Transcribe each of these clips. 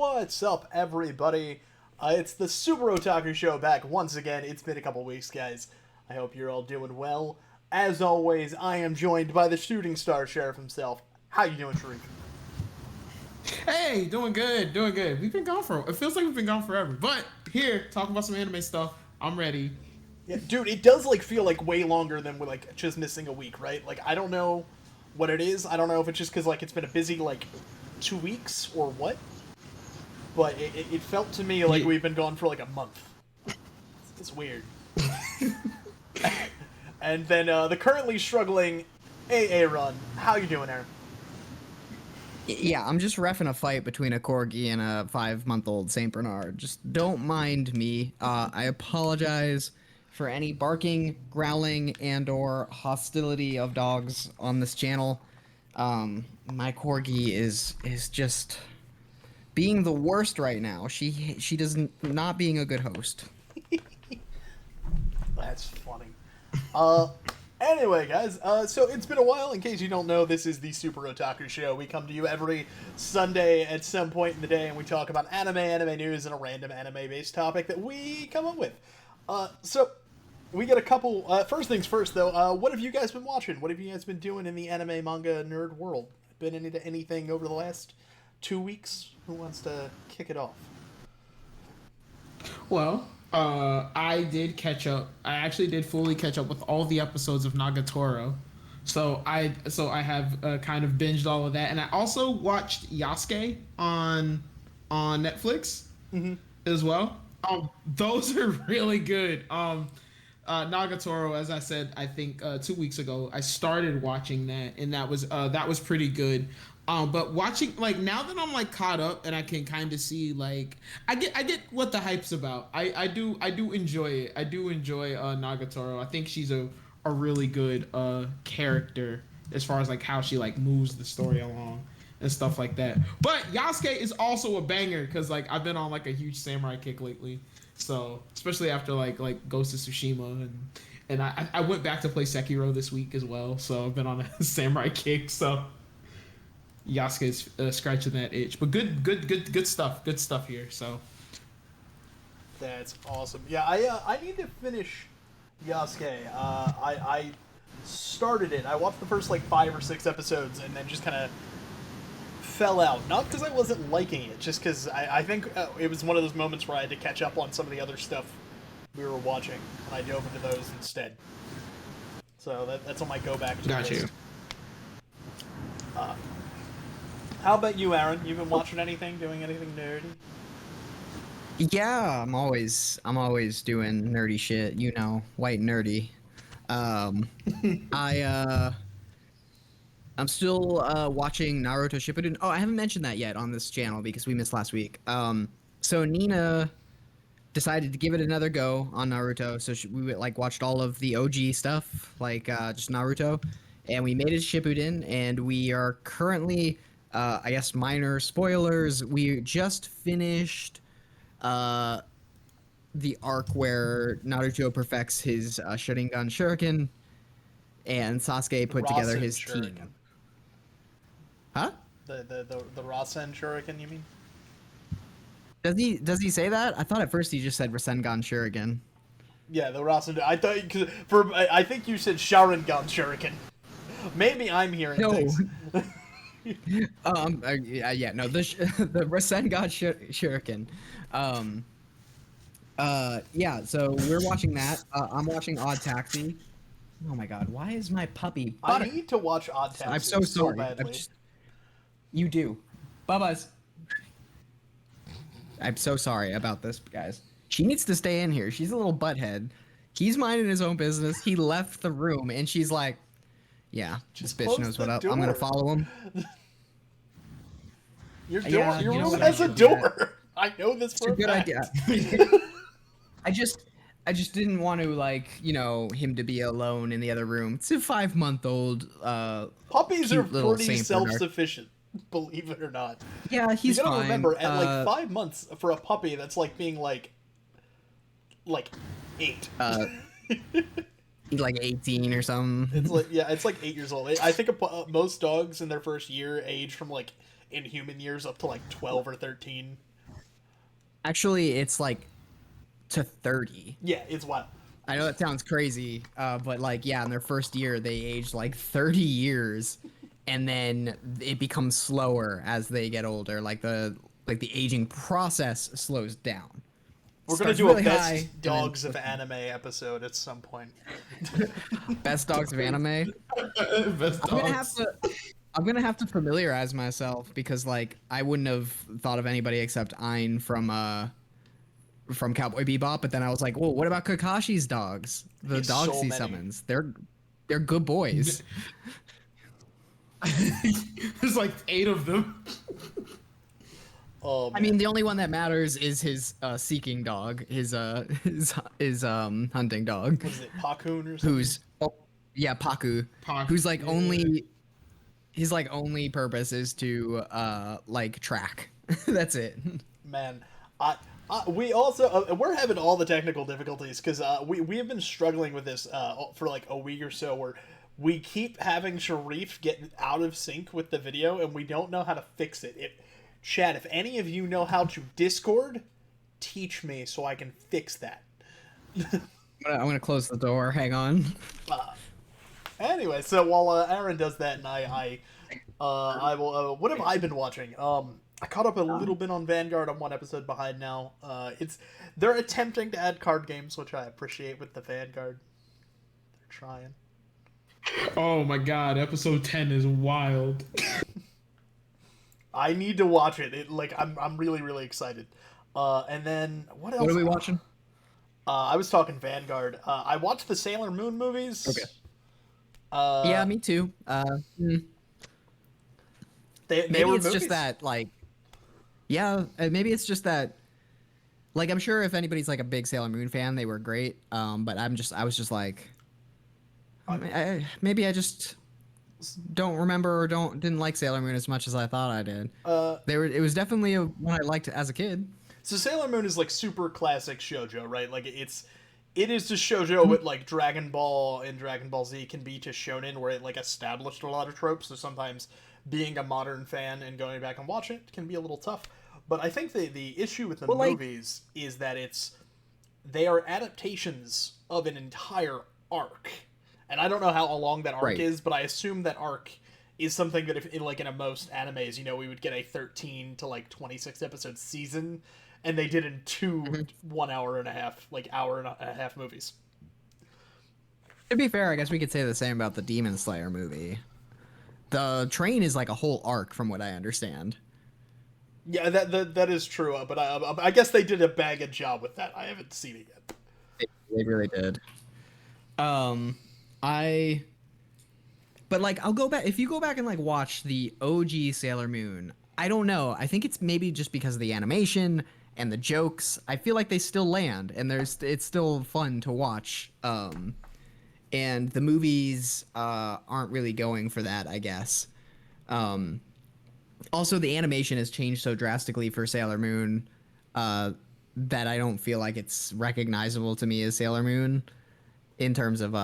What's up, everybody? It's the Super Otaku Show back once again. It's been a couple weeks, guys. I hope you're all doing well. As always, I am joined by the shooting star sheriff himself. How you doing, Sharif? Hey, doing good, doing good. It feels like we've been gone forever. But here, talking about some anime stuff. I'm ready. Yeah, dude, it does feel like way longer than we're just missing a week, right? I don't know what it is. I don't know if it's just because it's been a busy 2 weeks or what. But it felt to me like we've been gone for a month. It's weird. And then the currently struggling AA Run. How you doing, Aaron? Yeah, I'm just reffing a fight between a corgi and a 5-month-old Saint Bernard. Just don't mind me. I apologize for any barking, growling, and/or hostility of dogs on this channel. My corgi is just being the worst right now. She doesn't not being a good host. That's funny. Anyway, guys, so it's been a while. In case you don't know, this is the Super Otaku Show. We come to you every Sunday at some point in the day, and we talk about anime news, and a random anime-based topic that we come up with. So we get a couple. First things first, though. What have you guys been watching? What have you guys been doing in the anime manga nerd world? Been into anything over the last 2 weeks? Who wants to kick it off? Well, I did catch up. I actually did fully catch up with all the episodes of Nagatoro. So I have kind of binged all of that, and I also watched Yasuke on Netflix as well. Those are really good. Nagatoro, as I said, I think 2 weeks ago, I started watching that, and that was pretty good. But watching now that I'm caught up and I can kind of see I get what the hype's about. I do enjoy it. I do enjoy Nagatoro. I think she's a really good character as far as how she moves the story along and stuff like that. But Yasuke is also a banger because I've been on a huge samurai kick lately. So especially after Ghost of Tsushima and I went back to play Sekiro this week as well. So I've been on a samurai kick. So Yasuke's scratching that itch, but good stuff. Good stuff here. So that's awesome. Yeah, I need to finish Yasuke. I started it. I watched the first 5 or 6 episodes and then just kind of fell out. Not because I wasn't liking it, just because I think it was one of those moments where I had to catch up on some of the other stuff we were watching, and I dove into those instead. So that's on my go back to Got list. you. How about you, Aaron? You been watching anything, doing anything nerdy? Yeah, I'm always doing nerdy shit. White nerdy. I'm still watching Naruto Shippuden. Oh, I haven't mentioned that yet on this channel because we missed last week. So Nina decided to give it another go on Naruto. So we watched all of the OG stuff, just Naruto, and we made it Shippuden, and we are currently, I guess, minor spoilers. We just finished the arc where Naruto perfects his Sharingan Shuriken, and Sasuke put together his Shuriken. team. Huh? The Rasen Shuriken, you mean? Does he say that? I thought at first he just said Rasengan Shuriken. Yeah, the Rasen. I thought I think you said Sharingan Shuriken. Maybe I'm hearing things. Yeah, no, the Rasengan Shuriken. Yeah, so we're watching that. I'm watching Odd Taxi. Oh my god, why is my puppy butter? I need to watch Odd Taxi. I'm so sorry. badly. You do. Bye-byes. I'm so sorry about this, guys. She needs to stay in here. She's a little butthead. He's minding his own business. He left the room, and she's like, yeah, Just this bitch knows what up. I'm going to follow him. Your Yeah, room you know what, has I a should do door. I know this It's for a good fact. idea. I just didn't want to, him to be alone in the other room. It's a 5-month-old, Puppies are cute little pretty Saint Bernard. self-sufficient, believe it or not. Yeah, he's You gotta fine. remember, at 5 months for a puppy, that's being 8. He's 18 or something. It's 8 years old. I think most dogs in their first year age from in human years up to 12 or 13. Actually, it's like to 30. Yeah, it's wild. I know that sounds crazy, but like, yeah, in their first year, they age like 30 years, and then it becomes slower as they get older. Like the aging process slows down. We're gonna Starts do a really high, best and then dogs of anime episode at some point. best dogs of anime. Best I'm gonna have dogs. to. I'm gonna have to familiarize myself because like I wouldn't have thought of anybody except Ein from Cowboy Bebop, but then I was like, well, what about Kakashi's dogs? The He's dogs so he many. summons. They're good boys. There's like 8 of them. Oh I man. mean, the only one that matters is his seeking dog, his hunting dog, What is it, Pakun or something? who's oh, yeah, Paku, who's like Yeah. only his like only purpose is to like track. That's it. Man, we also we're having all the technical difficulties because we have been struggling with this for like a week or so, where we keep having Sharif get out of sync with the video, and we don't know how to fix it. Chad, if any of you know how to Discord, teach me so I can fix that. I'm gonna close the door. Hang on. Anyway, so while Aaron does that, and I will. What have I been watching? I caught up a little bit on Vanguard. I'm one episode behind now. They're attempting to add card games, which I appreciate with the Vanguard. They're trying. Oh my god, episode 10 is wild. I need to watch it. I'm really excited. And then what else? What are we watching? I was talking Vanguard. I watched the Sailor Moon movies. Okay. Uh, Yeah, me too. they Maybe were it's movies. just that like, yeah, maybe it's just that. Like, I'm sure if anybody's like a big Sailor Moon fan, they were great. But I was just like, maybe I just don't remember or didn't like Sailor Moon as much as I thought I did. It was definitely one I liked as a kid. So Sailor Moon is like super classic shojo, right? Like it is to shojo what like Dragon Ball and Dragon Ball Z can be to shonen, where it like established a lot of tropes. So sometimes being a modern fan and going back and watching it can be a little tough. But I think the issue with the movies is that they are adaptations of an entire arc. And I don't know how long that arc is, but I assume that arc is something that if in most animes, we would get a 13 to like 26 episode season, and they did in two 1 hour and a half, like hour and a half movies. To be fair, I guess we could say the same about the Demon Slayer movie. The train is like a whole arc, from what I understand. Yeah, that is true. But I guess they did a bag of job with that. I haven't seen it yet. They really did. But like, I'll go back if you go back and like watch the OG Sailor Moon. I don't know. I think it's maybe just because of the animation and the jokes. I feel like they still land, and it's still fun to watch. And the movies aren't really going for that, I guess. Also, the animation has changed so drastically for Sailor Moon that I don't feel like it's recognizable to me as Sailor Moon in terms of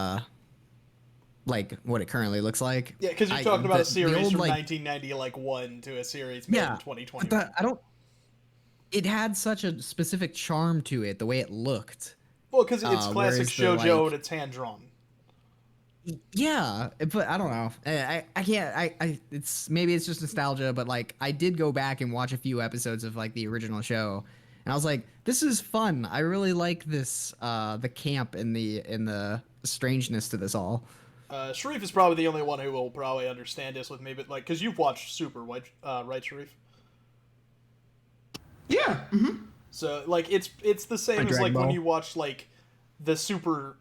like what it currently looks like. Yeah, because you're talking about a series old, from like, 1991 to a series made in 2020. But I don't. It had such a specific charm to it, the way it looked. Well, because it's classic whereas the, shojo like- and it's hand drawn. Yeah, but I don't know. I can't. It's maybe it's just nostalgia, but like I did go back and watch a few episodes of like the original show, and I was like, this is fun. I really like this. The camp and the strangeness to this all. Sharif is probably the only one who will probably understand this with me, but like, because you've watched Super, right, Sharif? Yeah. Mm-hmm. So like, it's the same as Dragon like when Ball. you watch like the Super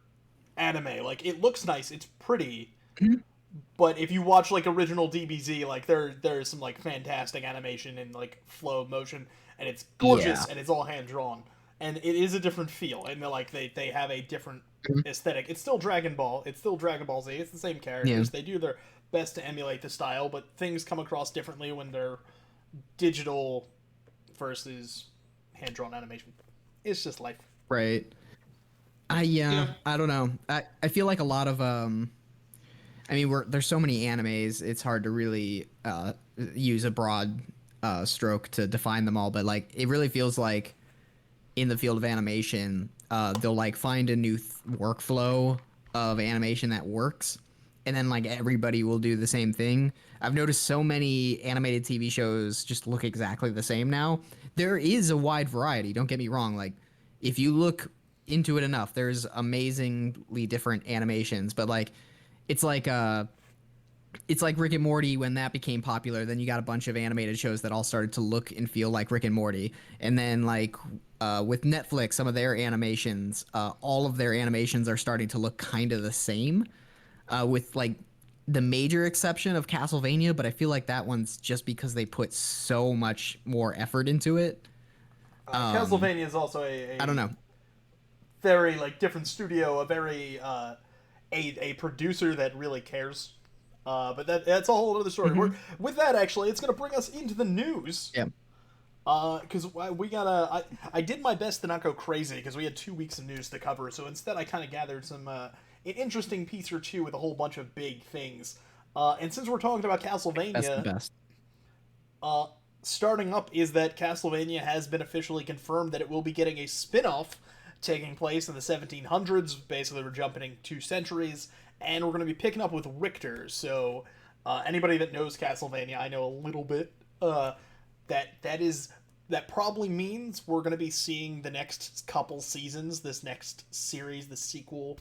anime. Like, it looks nice, it's pretty, but if you watch like original DBZ, like there's some like fantastic animation and like flow of motion, and it's gorgeous, Yeah. and it's all hand drawn, and it is a different feel, and like they have a different aesthetic. It's still Dragon Ball, it's still Dragon Ball Z, it's the same characters. They do their best to emulate the style, but things come across differently when they're digital versus hand drawn animation. It's just life. Right. I don't know. I feel like a lot of I mean, there's so many animes. It's hard to really use a broad stroke to define them all. But like, it really feels like in the field of animation, they'll like find a new workflow of animation that works, and then like everybody will do the same thing. I've noticed so many animated TV shows just look exactly the same now. There is a wide variety, don't get me wrong. Like if you look into it enough, there's amazingly different animations, but like it's like it's like Rick and Morty when that became popular. Then you got a bunch of animated shows that all started to look and feel like Rick and Morty. And then like with Netflix, some of their animations, all of their animations are starting to look kind of the same, with like the major exception of Castlevania. But I feel like that one's just because they put so much more effort into it. Castlevania is also I don't know. very like different studio, a very a producer that really cares. But that's a whole other story. With that, actually, it's going to bring us into the news. Yeah. Because we gotta. I did my best to not go crazy because we had 2 weeks of news to cover. So instead, I kind of gathered some an interesting piece or two with a whole bunch of big things. And since we're talking about Castlevania, That's the best. Starting up is that Castlevania has been officially confirmed that it will be getting a spin-off taking place in the 1700s. Basically, we're jumping in 2 centuries, and we're going to be picking up with Richter. So anybody that knows Castlevania, I know a little bit. That probably means we're going to be seeing the next couple seasons. This next series, the sequel,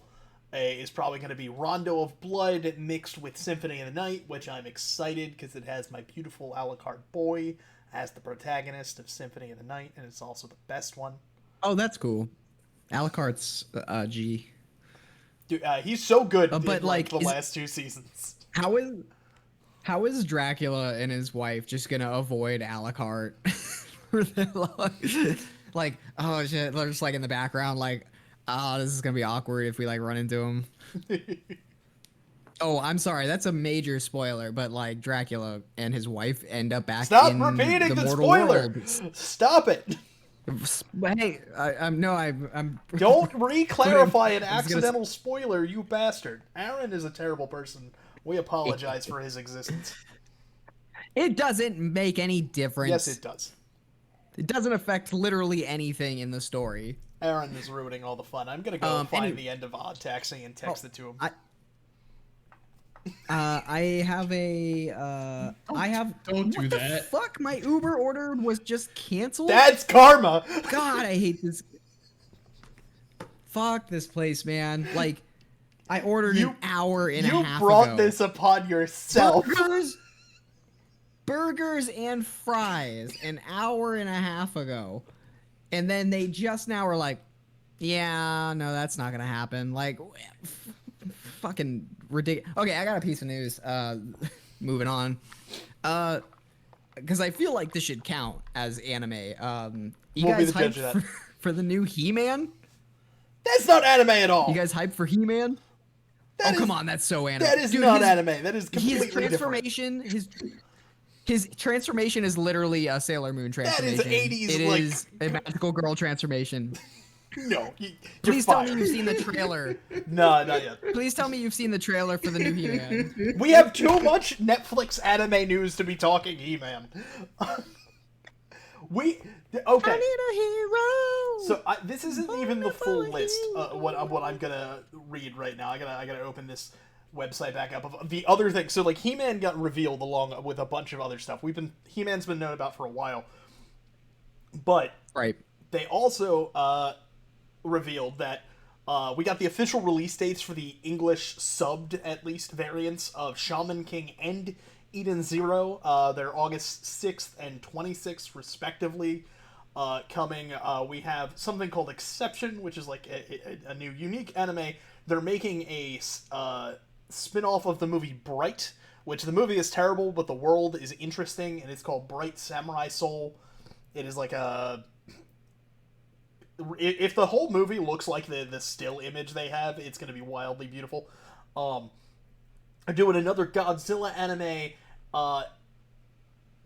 is probably going to be Rondo of Blood mixed with Symphony of the Night, which I'm excited because it has my beautiful Alucard boy as the protagonist of Symphony of the Night, and it's also the best one. Oh, that's cool. Alucard's G. Dude, he's so good but in like the last 2 seasons. How is Dracula and his wife just gonna avoid Alucard? Like, oh shit, they're just like in the background, like, oh, this is gonna be awkward if we like run into him. Oh, I'm sorry, that's a major spoiler, but like Dracula and his wife end up back in repeating the mortal spoiler. world. Stop it. Hey, I'm Don't re-clarify an accidental spoiler, you bastard. Aaron is a terrible person. We apologize for his existence. It doesn't make any difference. Yes, it does. It doesn't affect literally anything in the story. Aaron is ruining all the fun. I'm gonna go find the end of Odd Taxi and text it to him. I have a. Don't do what that. The fuck? My Uber order was just canceled. That's karma. God, I hate this. Fuck this place, man. Like, I ordered an hour and a half ago. You brought this upon yourself. Burgers and fries an hour and a half ago, and then they just now were like, "Yeah, no, that's not gonna happen." Like, fucking ridiculous. Okay, I got a piece of news. Moving on. Because I feel like this should count as anime. You guys hyped for the new He-Man? That's not anime at all. You guys hyped for He-Man? Come on, that's so anime. That is not anime. That is completely his transformation. Different. His transformation is literally a Sailor Moon transformation. That is 80s. It is a magical girl transformation. No. Please tell me you've seen the trailer. No, not yet. Please tell me you've seen the trailer for the new He-Man. We have too much Netflix anime news to be talking He-Man. Okay. I need a hero. So this isn't even the full list. What I'm gonna read right now. I gotta open this website back up of the other things. So like He-Man got revealed along with a bunch of other stuff. He-Man's been known about for a while, but right. They also revealed that we got the official release dates for the English subbed, at least, variants of Shaman King and Eden Zero. They're August 6th and 26th, respectively. Coming, we have something called Exception, which is like a new, unique anime. They're making a spin-off of the movie Bright, which the movie is terrible, but the world is interesting, and it's called Bright Samurai Soul. It is like a... If the whole movie looks like the still image they have, it's going to be wildly beautiful. They're doing another Godzilla anime.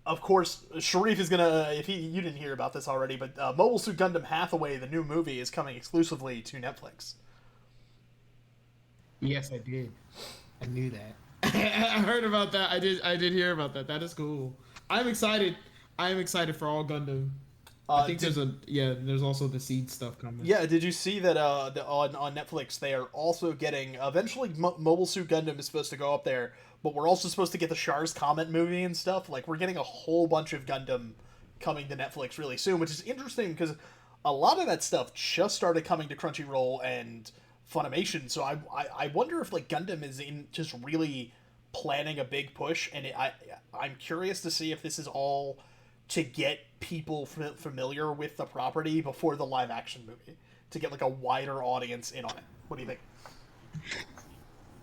Of course, Sharif is going to... you didn't hear about this already, but Mobile Suit Gundam Hathaway, the new movie, is coming exclusively to Netflix. Yes, I did. I knew that. I heard about that. I did hear about that. That is cool. I'm excited. I am excited for all Gundam. I think there's also the seed stuff coming. Yeah, did you see that on Netflix they are also getting eventually Mobile Suit Gundam is supposed to go up there, but we're also supposed to get the Char's Comet movie and stuff. Like we're getting a whole bunch of Gundam coming to Netflix really soon, which is interesting because a lot of that stuff just started coming to Crunchyroll and Funimation. So I wonder if like Gundam is in just really planning a big push, and I'm curious to see if this is all to get people familiar with the property before the live action movie, to get like a wider audience in on it. What do you think?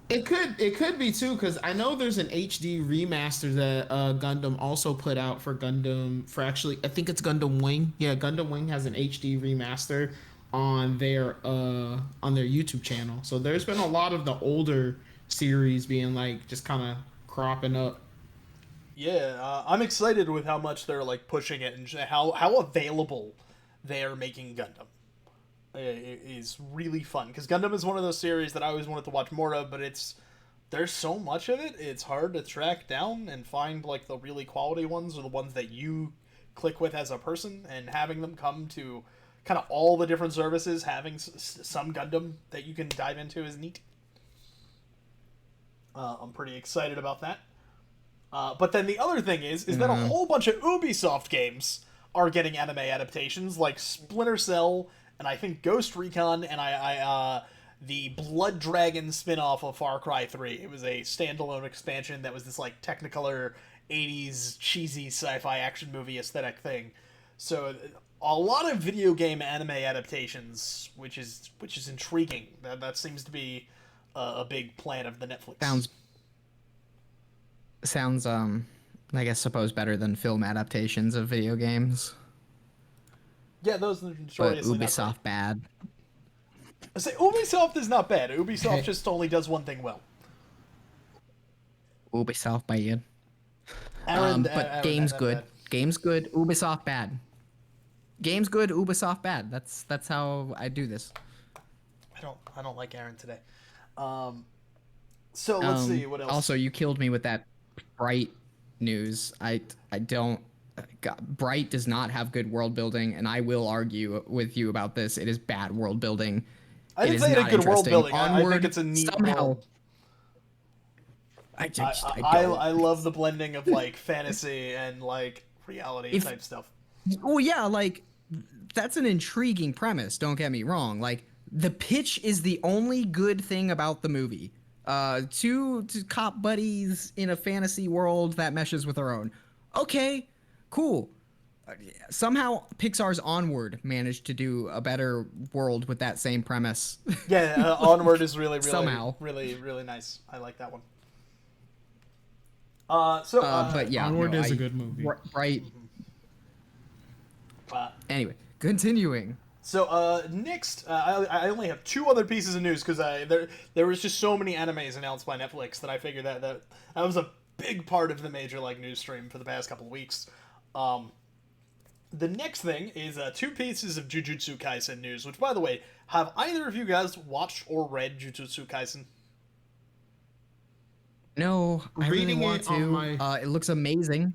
It could be too, because I know there's an HD remaster that Gundam also put out for Gundam, for actually I think it's Gundam Wing. Yeah, Gundam Wing has an HD remaster on their YouTube channel. So there's been a lot of the older series being like just kind of cropping up. Yeah, I'm excited with how much they're like pushing it and how available they are making Gundam. It is really fun because Gundam is one of those series that I always wanted to watch more of, but there's so much of it. It's hard to track down and find like the really quality ones or the ones that you click with as a person, and having them come to kind of all the different services, having some Gundam that you can dive into is neat. I'm pretty excited about that. But then the other thing is that a whole bunch of Ubisoft games are getting anime adaptations, like Splinter Cell, and I think Ghost Recon, and the Blood Dragon spin-off of Far Cry 3. It was a standalone expansion that was this like Technicolor 80s cheesy sci-fi action movie aesthetic thing. So a lot of video game anime adaptations, which is intriguing. That seems to be a big plan of the Netflix. Sounds I guess suppose better than film adaptations of video games. Yeah, those are notoriously but Ubisoft bad. I say Ubisoft is not bad. Ubisoft just only does one thing well. Ubisoft bad. Aaron, games Aaron, good. bad. Games good. Ubisoft bad. Games good. Ubisoft bad. That's how I do this. I don't like Aaron today. So let's see what else. Also, you killed me with that Bright news. I don't. Bright does not have good world building, and I will argue with you about this. It is bad world building. I didn't say it had good world building. I think it's a neat world. I love the blending of like fantasy and like reality type stuff. Oh yeah, like that's an intriguing premise. Don't get me wrong. Like the pitch is the only good thing about the movie. Two cop buddies in a fantasy world that meshes with our own. Okay, cool. Somehow Pixar's Onward managed to do a better world with that same premise. Yeah, Onward is really really nice. I like that one. But yeah, Onward is a good movie. Right. Anyway, continuing. So next, I only have two other pieces of news because there was just so many animes announced by Netflix that I figured that was a big part of the major like news stream for the past couple of weeks. The next thing is two pieces of Jujutsu Kaisen news. Which, by the way, have either of you guys watched or read Jujutsu Kaisen? No, I really want to. It looks amazing.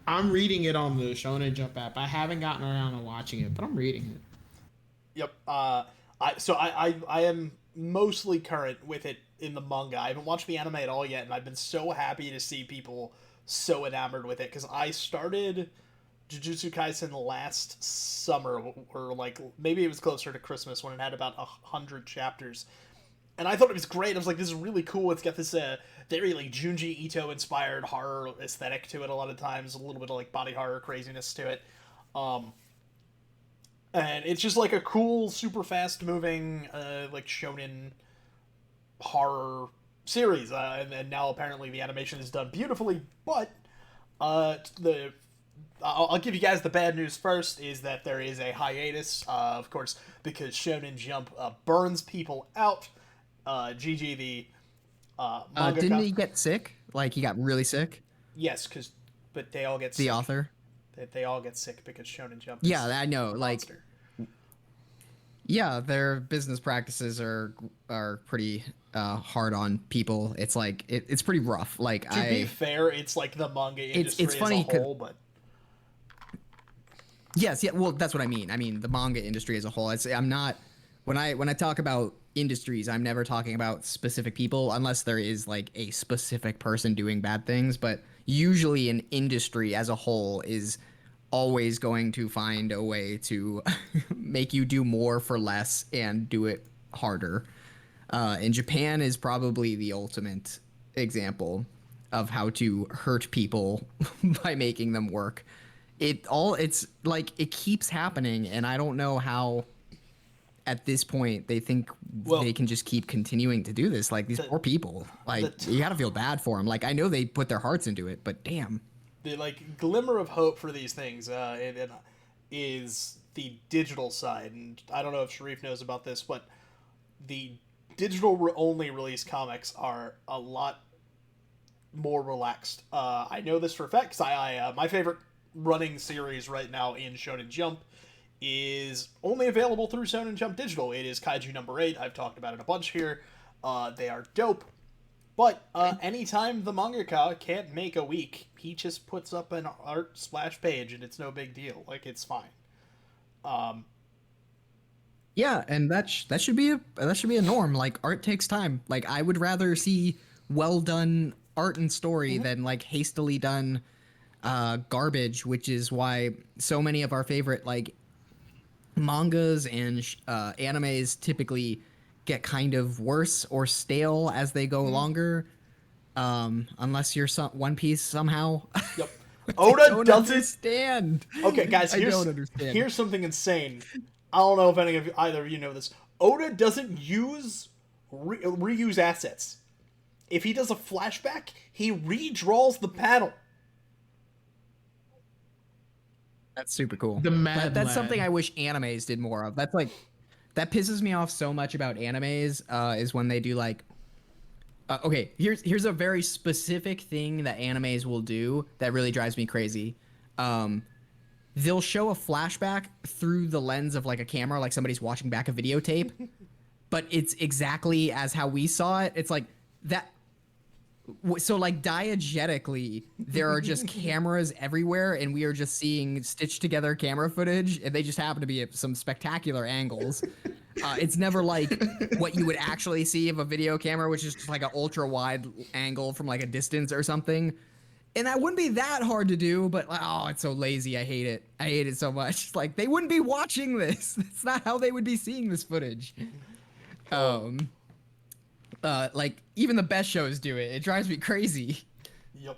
I'm reading it on the Shonen Jump app. I haven't gotten around to watching it, but I'm reading it. Yep. I am mostly current with it in the manga. I haven't watched the anime at all yet, and I've been so happy to see people so enamored with it because I started Jujutsu Kaisen last summer, or like maybe it was closer to Christmas when it had about 100 chapters. And I thought it was great. I was like, this is really cool. It's got this very like Junji Ito inspired horror aesthetic to it a lot of times, a little bit of like body horror craziness to it. And it's just like a cool, super fast moving like shonen horror series. And now apparently the animation is done beautifully, but I'll give you guys the bad news first, is that there is a hiatus, of course, because Shonen Jump burns people out. GG, the manga. Didn't he get sick? Like he got really sick? Yes, but they all get sick. The author? They all get sick because Shonen Jump. Yeah, I know. Like, monster. Yeah, their business practices are pretty hard on people. It's like it's pretty rough. Like to be fair, it's like the manga industry it's funny as a whole, but Yes, yeah. Well, that's what I mean. I mean the manga industry as a whole. I'm not when I talk about industries, I'm never talking about specific people unless there is like a specific person doing bad things. But usually, an industry as a whole is always going to find a way to make you do more for less and do it harder. And Japan is probably the ultimate example of how to hurt people by making them work. It's like it keeps happening, and I don't know how at this point they think Well, they can just keep continuing to do this. Like these the poor people, the like you gotta feel bad for them. Like I know they put their hearts into it, but damn. the like glimmer of hope for these things it is the digital side, and I don't know if Sharif knows about this, but the only release comics are a lot more relaxed. I know this for a fact because my favorite running series right now in Shonen Jump is only available through Shonen Jump Digital. It is Kaiju number 8. I've talked about it a bunch here. They are dope. But anytime the mangaka can't make a week, he just puts up an art splash page and it's no big deal. Like, it's fine. Yeah, and that should be a norm. Like art takes time. Like I would rather see well done art and story than like hastily done garbage, which is why so many of our favorite like mangas and animes typically get kind of worse or stale as they go longer. Unless you're One Piece somehow. Yep. I Oda don't doesn't. understand. Okay, guys, I don't understand. here's something insane. I don't know if any of you, either of you know this. Oda doesn't reuse assets. If he does a flashback, he redraws the panel. That's super cool. The Mad That's Lad. something I wish animes did more of. That's like that pisses me off so much about animes is when they do like okay, here's a very specific thing that animes will do that really drives me crazy. They'll show a flashback through the lens of like a camera, like somebody's watching back a videotape, but it's exactly as how we saw it. It's like that. So like diegetically, there are just cameras everywhere, and we are just seeing stitched together camera footage, and they just happen to be at some spectacular angles. It's never like what you would actually see of a video camera, which is just like an ultra wide angle from like a distance or something. And that wouldn't be that hard to do, but oh, it's so lazy. I hate it. I hate it so much. Like they wouldn't be watching this. That's not how they would be seeing this footage. Like even the best shows do it. It drives me crazy. Yep.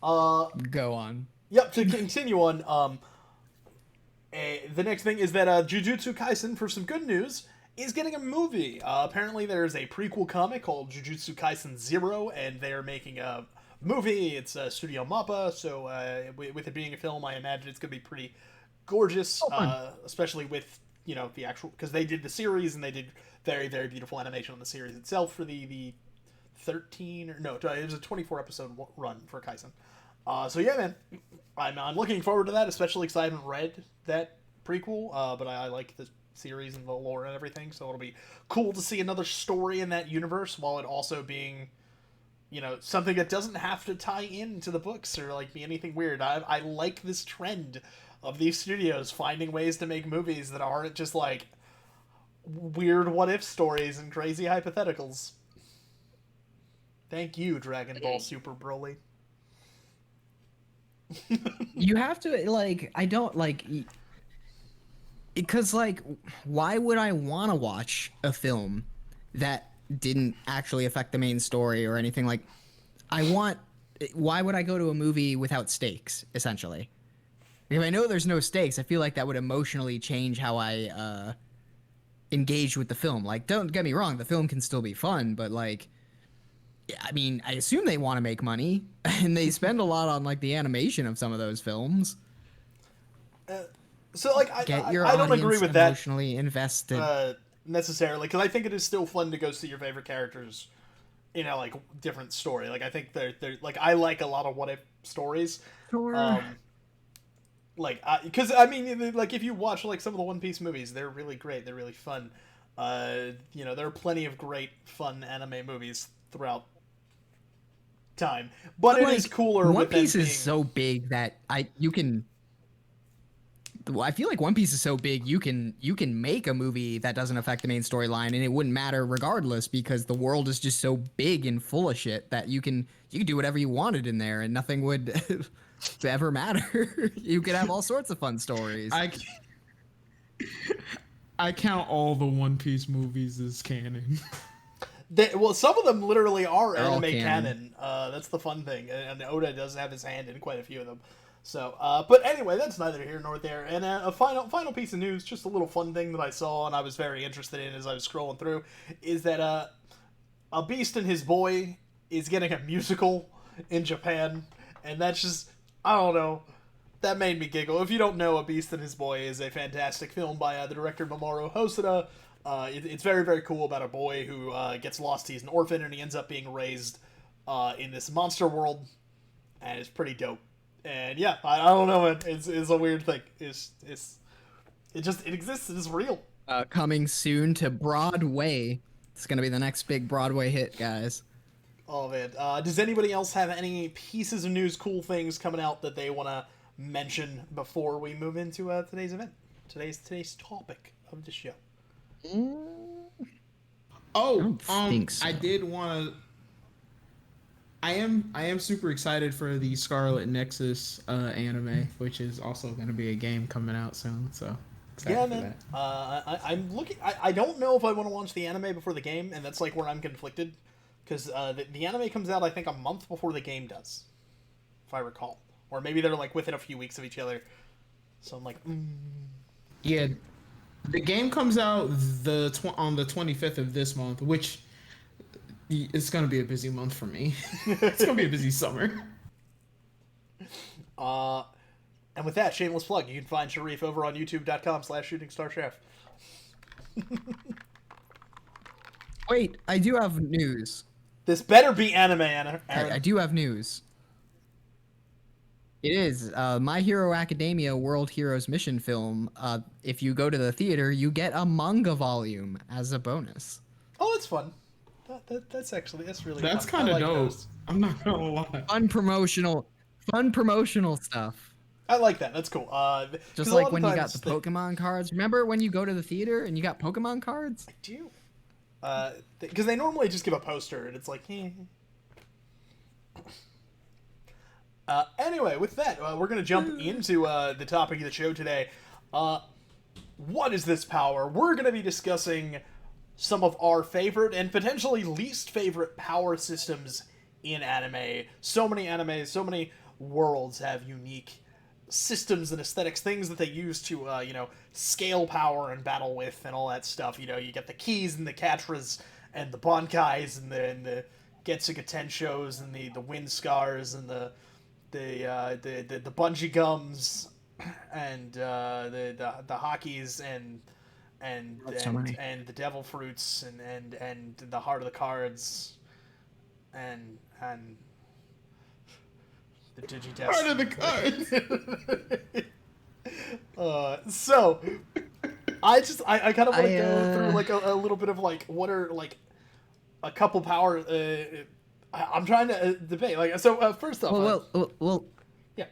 Go on. Yep. To continue on, the next thing is that Jujutsu Kaisen, for some good news, is getting a movie. Apparently, there's a prequel comic called Jujutsu Kaisen Zero, and they're making a movie. It's Studio Mappa, so with it being a film, I imagine it's gonna be pretty gorgeous, especially with the actual, because they did the series and they did very, very beautiful animation on the series itself for the 13 or no, it was a 24 episode run for Kaisen. So yeah, man, I'm looking forward to that, especially because I haven't read that prequel, but I like the series and the lore and everything, so it'll be cool to see another story in that universe while it also being something that doesn't have to tie into the books or like be anything weird. I like this trend of these studios finding ways to make movies that aren't just like weird what if stories and crazy hypotheticals. Thank you, Dragon Ball Super Broly. You have to like I don't like because like why would I want to watch a film that didn't actually affect the main story or anything? Like why would I go to a movie without stakes, essentially? If I know there's no stakes, I feel like that would emotionally change how I engage with the film. Like, don't get me wrong, the film can still be fun, but like, I mean, I assume they want to make money, and they spend a lot on like the animation of some of those films. So like, I don't agree with that emotionally invested necessarily, because I think it is still fun to go see your favorite characters in a like different story. Like I think they're like I like a lot of what if stories. Sure. Like, because I mean, like if you watch like some of the One Piece movies, they're really great. They're really fun. There are plenty of great fun anime movies throughout time, but it like, is cooler. One with them Piece being... is so big that you can. Well, I feel like One Piece is so big you can make a movie that doesn't affect the main storyline and it wouldn't matter regardless because the world is just so big and full of shit that you can do whatever you wanted in there and nothing would ever matter. You could have all sorts of fun stories. I count all the One Piece movies as canon. Well, some of them literally are They're all anime canon. canon. That's the fun thing, and Oda does have his hand in quite a few of them. So, but anyway, that's neither here nor there. And a final piece of news, just a little fun thing that I saw and I was very interested in as I was scrolling through, is that A Beast and His Boy is getting a musical in Japan, and that's just, I don't know, that made me giggle. If you don't know, A Beast and His Boy is a fantastic film by the director Mamoru Hosoda. It's very, very cool about a boy who gets lost. He's an orphan, and he ends up being raised in this monster world, and it's pretty dope. And yeah, I don't know, man. It's a weird thing. It exists. It is real. Coming soon to Broadway. It's gonna be the next big Broadway hit, guys. Oh man. Does anybody else have any pieces of news, cool things coming out that they want to mention before we move into today's event? Today's topic of the show. Oh, think so. I did want to. I am super excited for the Scarlet Nexus anime, which is also going to be a game coming out soon. So excited Yeah, for man. that. I'm looking. I don't know if I want to launch the anime before the game, and that's like where I'm conflicted, because the anime comes out I think a month before the game does, if I recall, or maybe they're like within a few weeks of each other. So I'm like, Yeah, the game comes out on the 25th of this month, which it's going to be a busy month for me. It's going to be a busy summer. And with that, shameless plug, you can find Sharif over on youtube.com/shootingstarchef. Wait, I do have news. This better be anime, Aaron. I do have news. It is My Hero Academia World Heroes Mission film. If you go to the theater, you get a manga volume as a bonus. Oh, that's fun. That's really That's fun. kind of I like dope. those. I'm not going to lie. Fun promotional stuff. I like that. That's cool. 'Cause Just a lot like of when you got times the Pokemon cards. Remember when you go to the theater and you got Pokemon cards? I do. Because they normally just give a poster, and it's like, Anyway, with that, we're going to jump into the topic of the show today. What is this power? We're going to be discussing some of our favorite and potentially least favorite power systems in anime. So many animes, so many worlds have unique systems and aesthetics, things that they use to, scale power and battle with and all that stuff. You get the keys and the Katras and the Bankais and the Getsuga Tenshos and the Wind Scars and the Bungee Gums and the Hockeys and the Devil Fruits and the Heart of the Cards and the Digidestined. Part of the cards. So I kind of want to go through like a little bit of like what are like a couple power. I'm trying to debate. Like, so first off, Well, yeah.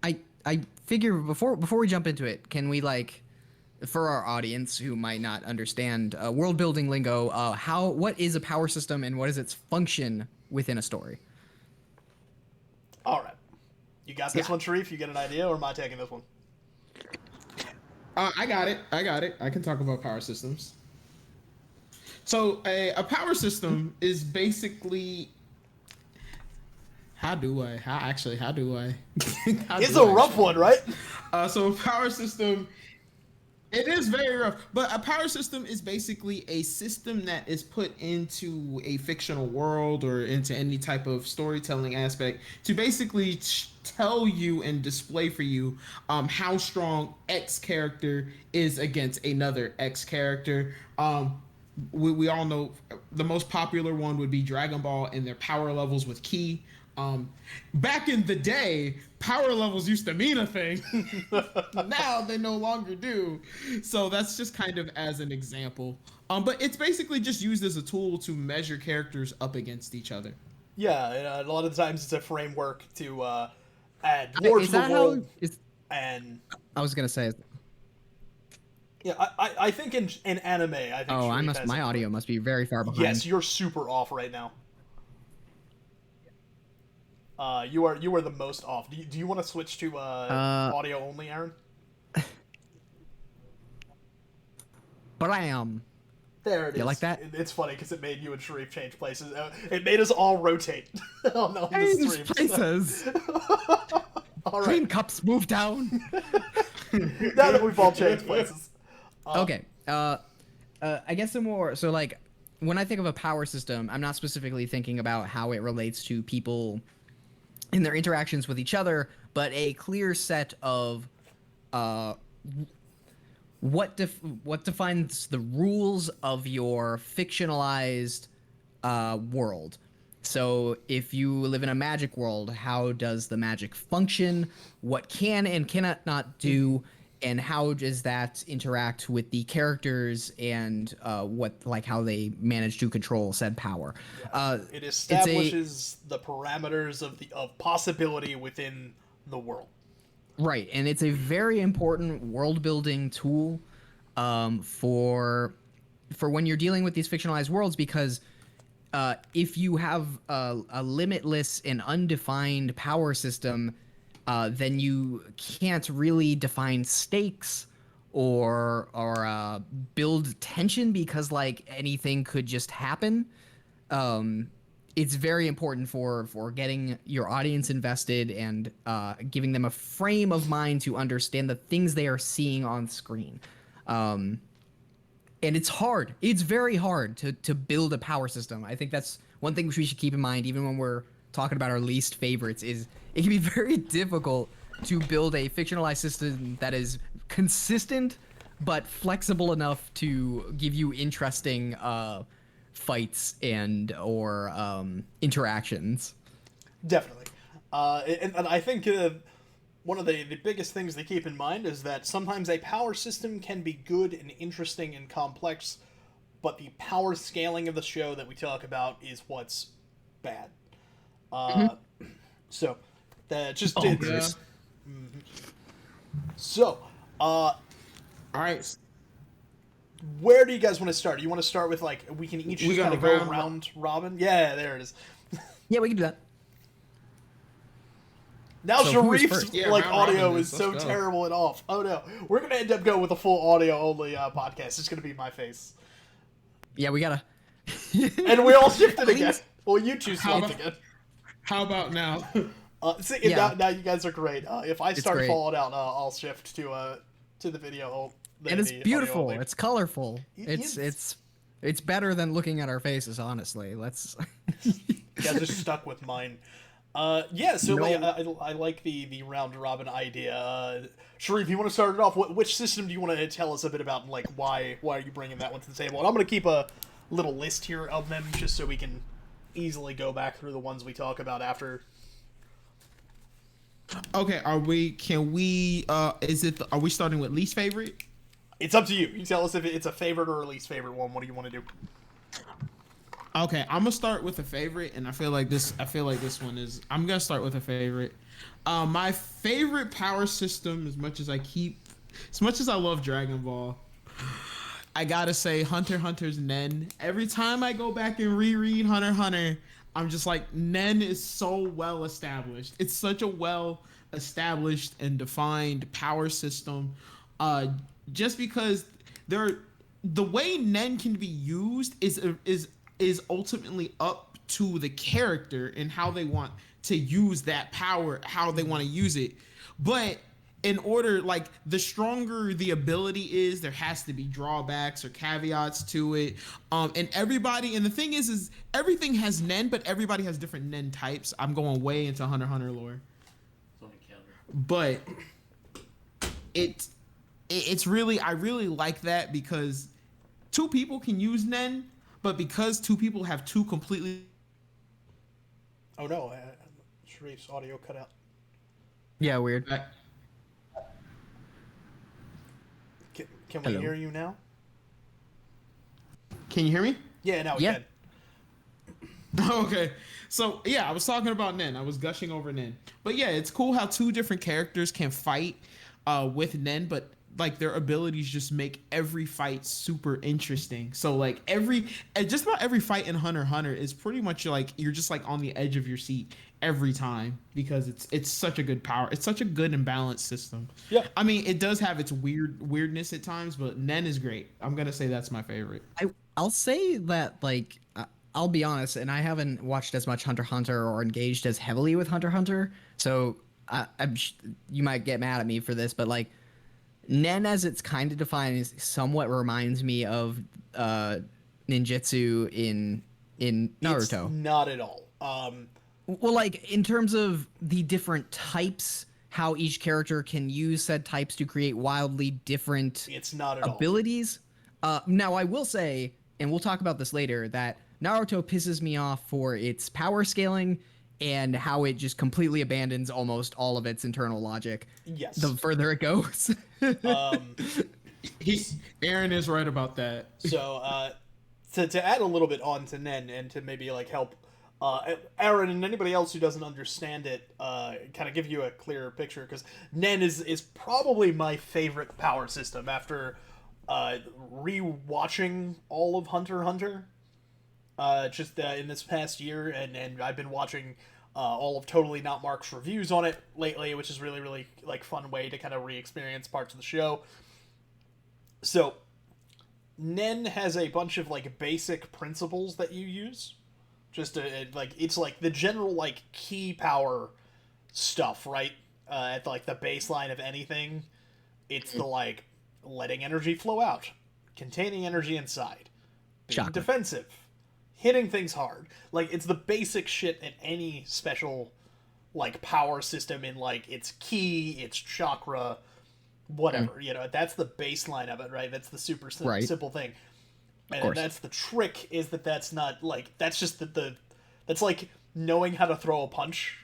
I figure before we jump into it, can we like, for our audience who might not understand world building lingo, what is a power system and what is its function within a story? All right, you got this one, Sharif. You get an idea, or am I taking this one? I got it. I can talk about power systems. So a power system is basically how do I? It's a rough one, right? So a power system, it is very rough. But a power system is basically a system that is put into a fictional world or into any type of storytelling aspect to basically tell you and display for you how strong X character is against another X character. We all know the most popular one would be Dragon Ball and their power levels with Ki. Back in the day, power levels used to mean a thing. Now they no longer do. So that's just kind of as an example. But it's basically just used as a tool to measure characters up against each other. Yeah, and a lot of the times it's a framework to add more to the world. And I was gonna say. yeah, I think in anime, I think Oh, Sharif has my it. audio must be very far behind. Yes, you're super off right now. You are the most off. Do you want to switch to audio only, Aaron? But I am. There it is. You like that? It's funny because it made you and Sharif change places. It made us all rotate on the Change stream. places. All right. Cream cups move down. Now that we've all changed places. Okay. I guess some more. So like, when I think of a power system, I'm not specifically thinking about how it relates to people in their interactions with each other, but a clear set of what defines the rules of your fictionalized world. So if you live in a magic world, how does the magic function? What can and cannot not do? And how does that interact with the characters and how they manage to control said power? It establishes the parameters of possibility within the world. Right, and it's a very important world building tool for when you're dealing with these fictionalized worlds, because if you have a limitless and undefined power system, then you can't really define stakes or build tension, because like anything could just happen. It's very important for getting your audience invested and giving them a frame of mind to understand the things they are seeing on screen. And it's hard. It's very hard to build a power system. I think that's one thing which we should keep in mind, even when we're talking about our least favorites, is it can be very difficult to build a fictionalized system that is consistent but flexible enough to give you interesting fights and or interactions. Definitely. And I think one of the biggest things to keep in mind is that sometimes a power system can be good and interesting and complex, but the power scaling of the show that we talk about is what's bad. So, that just did. Yeah. So, All right. where do you guys want to start? You want to start with, like, we can each We just got kind a of go round round robin? Yeah, there it is. Yeah, we can do that. Now So who is Sharif's first? Yeah, like round audio robin is is. so Let's go. terrible and off. Oh no, we're gonna end up going with a full audio only podcast. It's gonna be my face, Yeah, we gotta. and we all shifted At again. least- Well, you two How swapped about- again. How about now? See, Yeah. now you guys are great. If I start great. falling out, I'll shift to the video. And it's the audio beautiful. only. It's colorful. Yes. It's better than looking at our faces, honestly. Let's. You guys are stuck with mine. Yeah, so No. I like the round robin idea. Sharif, you want to start it off? Which system do you want to tell us a bit about, and like why are you bringing that one to the table? And I'm going to keep a little list here of them just so we can easily go back through the ones we talk about after. Okay, are we are we starting with least favorite? It's up to you. You tell us if it's a favorite or a least favorite one. What do you want to do? Okay, I'm gonna start with a favorite, and I feel like this one is. I'm gonna start with a favorite. My favorite power system, as much as I love Dragon Ball, I gotta say Hunter x Hunter's Nen. Every time I go back and reread Hunter x Hunter, I'm just like, Nen is so well established. It's such a well established and defined power system. Just because the way Nen can be used is ultimately up to the character and how they want to use that power, how they want to use it. But in order, like, the stronger the ability is, there has to be drawbacks or caveats to it. And the thing is everything has Nen, but everybody has different Nen types. I'm going way into Hunter x Hunter lore. But it's really, I really like that because two people can use Nen, but because two people have two completely. Oh no, Sharif's audio cut out. Yeah, weird. Can we Hello. hear you now? Can you hear me? Yeah, now we Yeah. can. Okay. So yeah, I was talking about Nen. I was gushing over Nen. But yeah, it's cool how two different characters can fight with Nen, but like their abilities just make every fight super interesting. So like just about every fight in Hunter x Hunter is pretty much like you're just like on the edge of your seat every time because it's such a good power. It's such a good and balanced system. Yeah. I mean, it does have its weirdness at times, but Nen is great. I'm gonna say that's my favorite. I'll say that like I'll be honest, and I haven't watched as much Hunter x Hunter or engaged as heavily with Hunter x Hunter, so you might get mad at me for this, but like Nen, as it's kind of defined, is somewhat reminds me of ninjutsu in It's Naruto. not at all. Well, like in terms of the different types, how each character can use said types to create wildly different It's not at all. abilities. Now, I will say, and we'll talk about this later, that Naruto pisses me off for its power scaling and how it just completely abandons almost all of its internal logic Yes. the further it goes. Um, He Aaron is right about that. so to add a little bit on to Nen and to maybe like help Aaron and anybody else who doesn't understand it kind of give you a clearer picture, because Nen is probably my favorite power system after re-watching all of Hunter x Hunter just in this past year, and I've been watching all of Totally Not Mark's reviews on it lately, which is really like fun way to kind of re-experience parts of the show. So Nen has a bunch of like basic principles that you use, just to, like it's like the general like key power stuff, right? At like the baseline of anything, it's the like letting energy flow out, containing energy inside, being Chakra. defensive, hitting things hard. Like it's the basic shit in any special like power system in like its ki, its chakra, whatever. You know, that's the baseline of it, right? That's the super Right. simple thing. And course. that's the trick, is that that's not like that's just the that's like knowing how to throw a punch.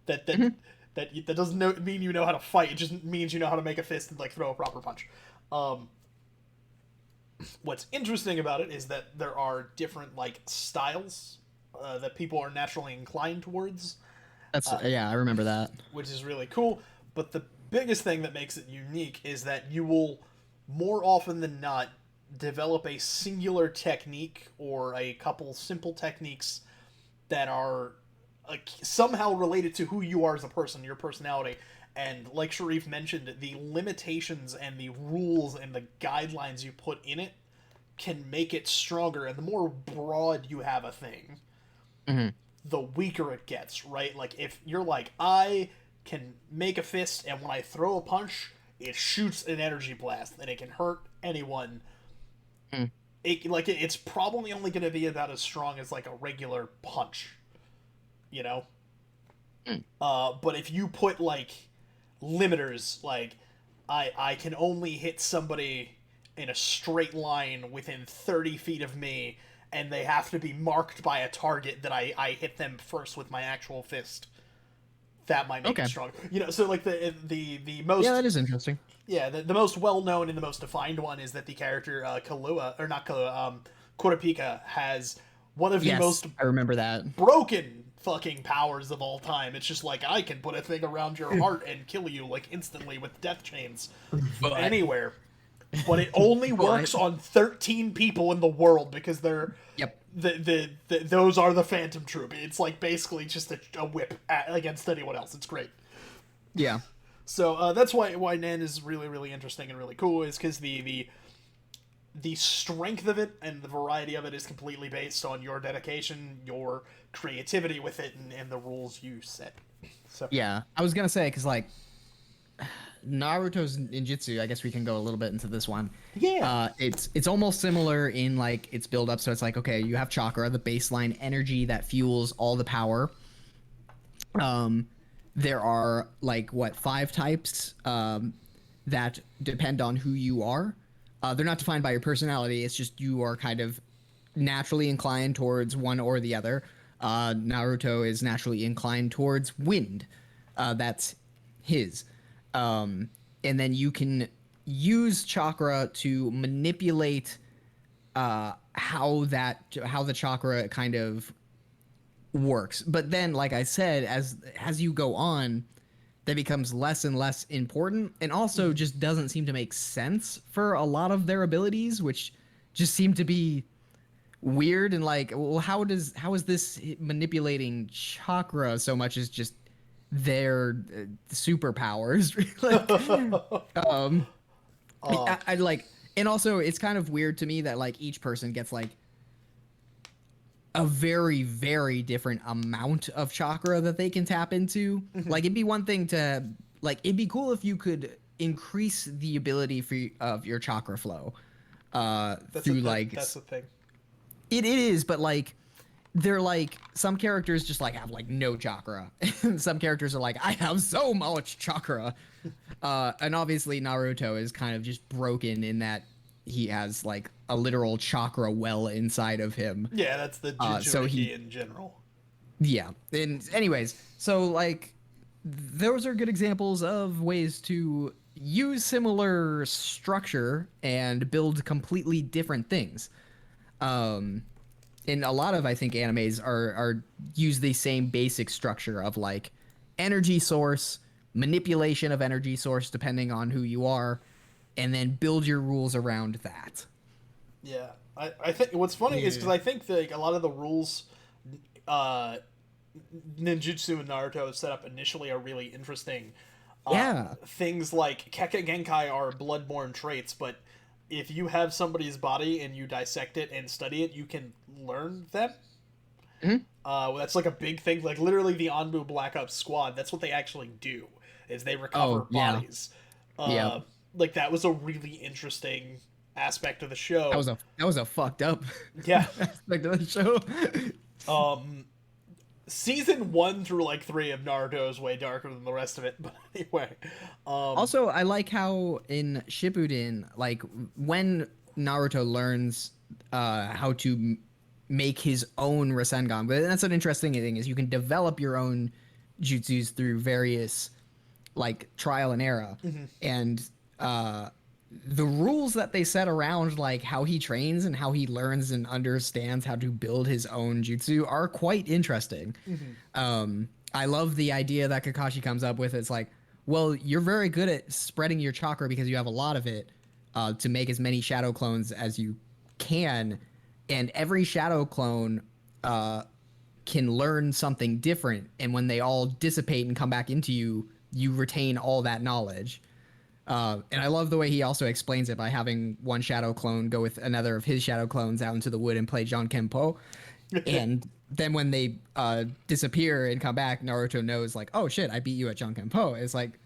That doesn't mean you know how to fight. It just means you know how to make a fist and like throw a proper punch. What's interesting about it is that there are different like styles that people are naturally inclined towards, That's yeah, I remember that. which is really cool. But the biggest thing that makes it unique is that you will more often than not develop a singular technique or a couple simple techniques that are somehow related to who you are as a person, your personality. And like Sharif mentioned, the limitations and the rules and the guidelines you put in it can make it stronger. And the more broad you have a thing, the weaker it gets, right? Like if you're like, I can make a fist, and when I throw a punch, it shoots an energy blast, and it can hurt anyone. It's probably only going to be about as strong as like a regular punch, you know. But if you put like limiters, like I can only hit somebody in a straight line within 30 feet of me, and they have to be marked by a target that I hit them first with my actual fist. That might make it stronger. You know, so like the most Yeah, that is interesting. yeah, the most well-known and the most defined one is that the character Kahlua, or not Kahlua, Kurapika has one of the Yes, most I remember that. broken fucking powers of all time. It's just like, I can put a thing around your heart and kill you like instantly with death chains anywhere. But it only works on 13 people in the world because they're Yep. those are the Phantom Troop. It's like basically just a whip against anyone else. It's great. Yeah. So that's why Nen is really interesting and really cool, is because the strength of it and the variety of it is completely based on your dedication, your creativity with it, and the rules you set. So Yeah, I was gonna say because like Naruto's ninjutsu, I guess we can go a little bit into this one. Yeah. It's almost similar in like its build up. So it's like, okay, you have chakra, the baseline energy that fuels all the power. There are like what, 5 types that depend on who you are. They're not defined by your personality. It's just you are kind of naturally inclined towards one or the other. Naruto is naturally inclined towards wind. That's his. And then you can use chakra to manipulate how the chakra kind of works. But then, like I said, as you go on, that becomes less and less important, and also just doesn't seem to make sense for a lot of their abilities, which just seem to be weird. And like, well, how is this manipulating chakra so much as just their superpowers? I like, and also it's kind of weird to me that like each person gets like a very, very different amount of chakra that they can tap into. Like, it'd be one thing to like, it'd be cool if you could increase the ability of your chakra flow through like that's the thing. it is, but like they're like, some characters just like have like no chakra, and some characters are like, I have so much chakra. And obviously Naruto is kind of just broken in that he has like a literal chakra well inside of him. Yeah, that's the Jinchuriki in general. Yeah. And anyways, so like those are good examples of ways to use similar structure and build completely different things. And a lot of, I think, animes are use the same basic structure of like energy source, manipulation of energy source depending on who you are, and then build your rules around that. Yeah, I think what's funny is because I think like a lot of the rules ninjutsu and Naruto set up initially are really interesting. Yeah. Things like Keka Genkai are bloodborne traits, but if you have somebody's body and you dissect it and study it, you can learn them. That's like a big thing. Like literally the Anbu Black Ops Squad, that's what they actually do, is they recover bodies. Yeah. Like that was a really interesting aspect of the show. That was a fucked up aspect of the show. Season 1 through like 3 of Naruto is way darker than the rest of it, but anyway. Also, I like how in Shippuden, like when Naruto learns how to make his own Rasengan, but that's an interesting thing, is you can develop your own jutsus through various like trial and error. And the rules that they set around like how he trains and how he learns and understands how to build his own jutsu are quite interesting. I love the idea that Kakashi comes up with. It's like, well, you're very good at spreading your chakra because you have a lot of it to make as many shadow clones as you can, and every shadow clone can learn something different, and when they all dissipate and come back into you, you retain all that knowledge. And I love the way he also explains it by having one shadow clone go with another of his shadow clones out into the wood and play Jankenpo. And then when they disappear and come back, Naruto knows like, oh shit, I beat you at Jankenpo. It's like,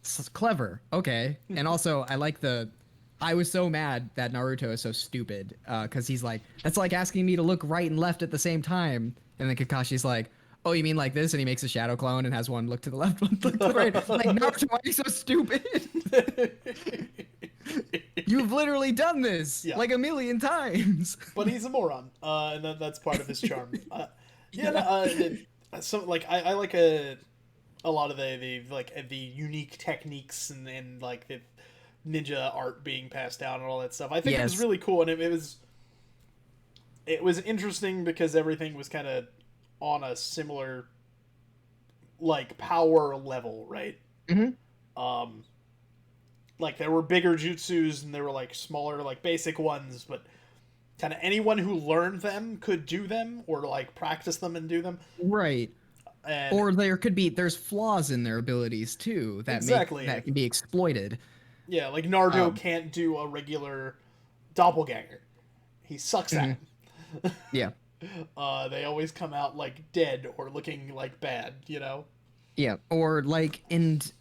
it's clever. Okay. And also I was so mad that Naruto is so stupid because he's like, that's like asking me to look right and left at the same time. And then Kakashi's like, oh, you mean like this? And he makes a shadow clone and has one look to the left, one look to the right. Like, Naruto, why are you so stupid? You've literally done this like a million times. But he's a moron, and that's part of his charm. So like I like a lot of the like the unique techniques and like the ninja art being passed down and all that stuff. I think it was really cool, and it was interesting because everything was kind of on a similar like power level, right? Like there were bigger jutsus and there were like smaller like basic ones, but kind of anyone who learned them could do them or like practice them and do them. Right. And or there's flaws in their abilities too that that can be exploited. Yeah, like Naruto can't do a regular doppelganger. He sucks at him. Yeah. They always come out like dead or looking like bad, you know? Yeah, or like, and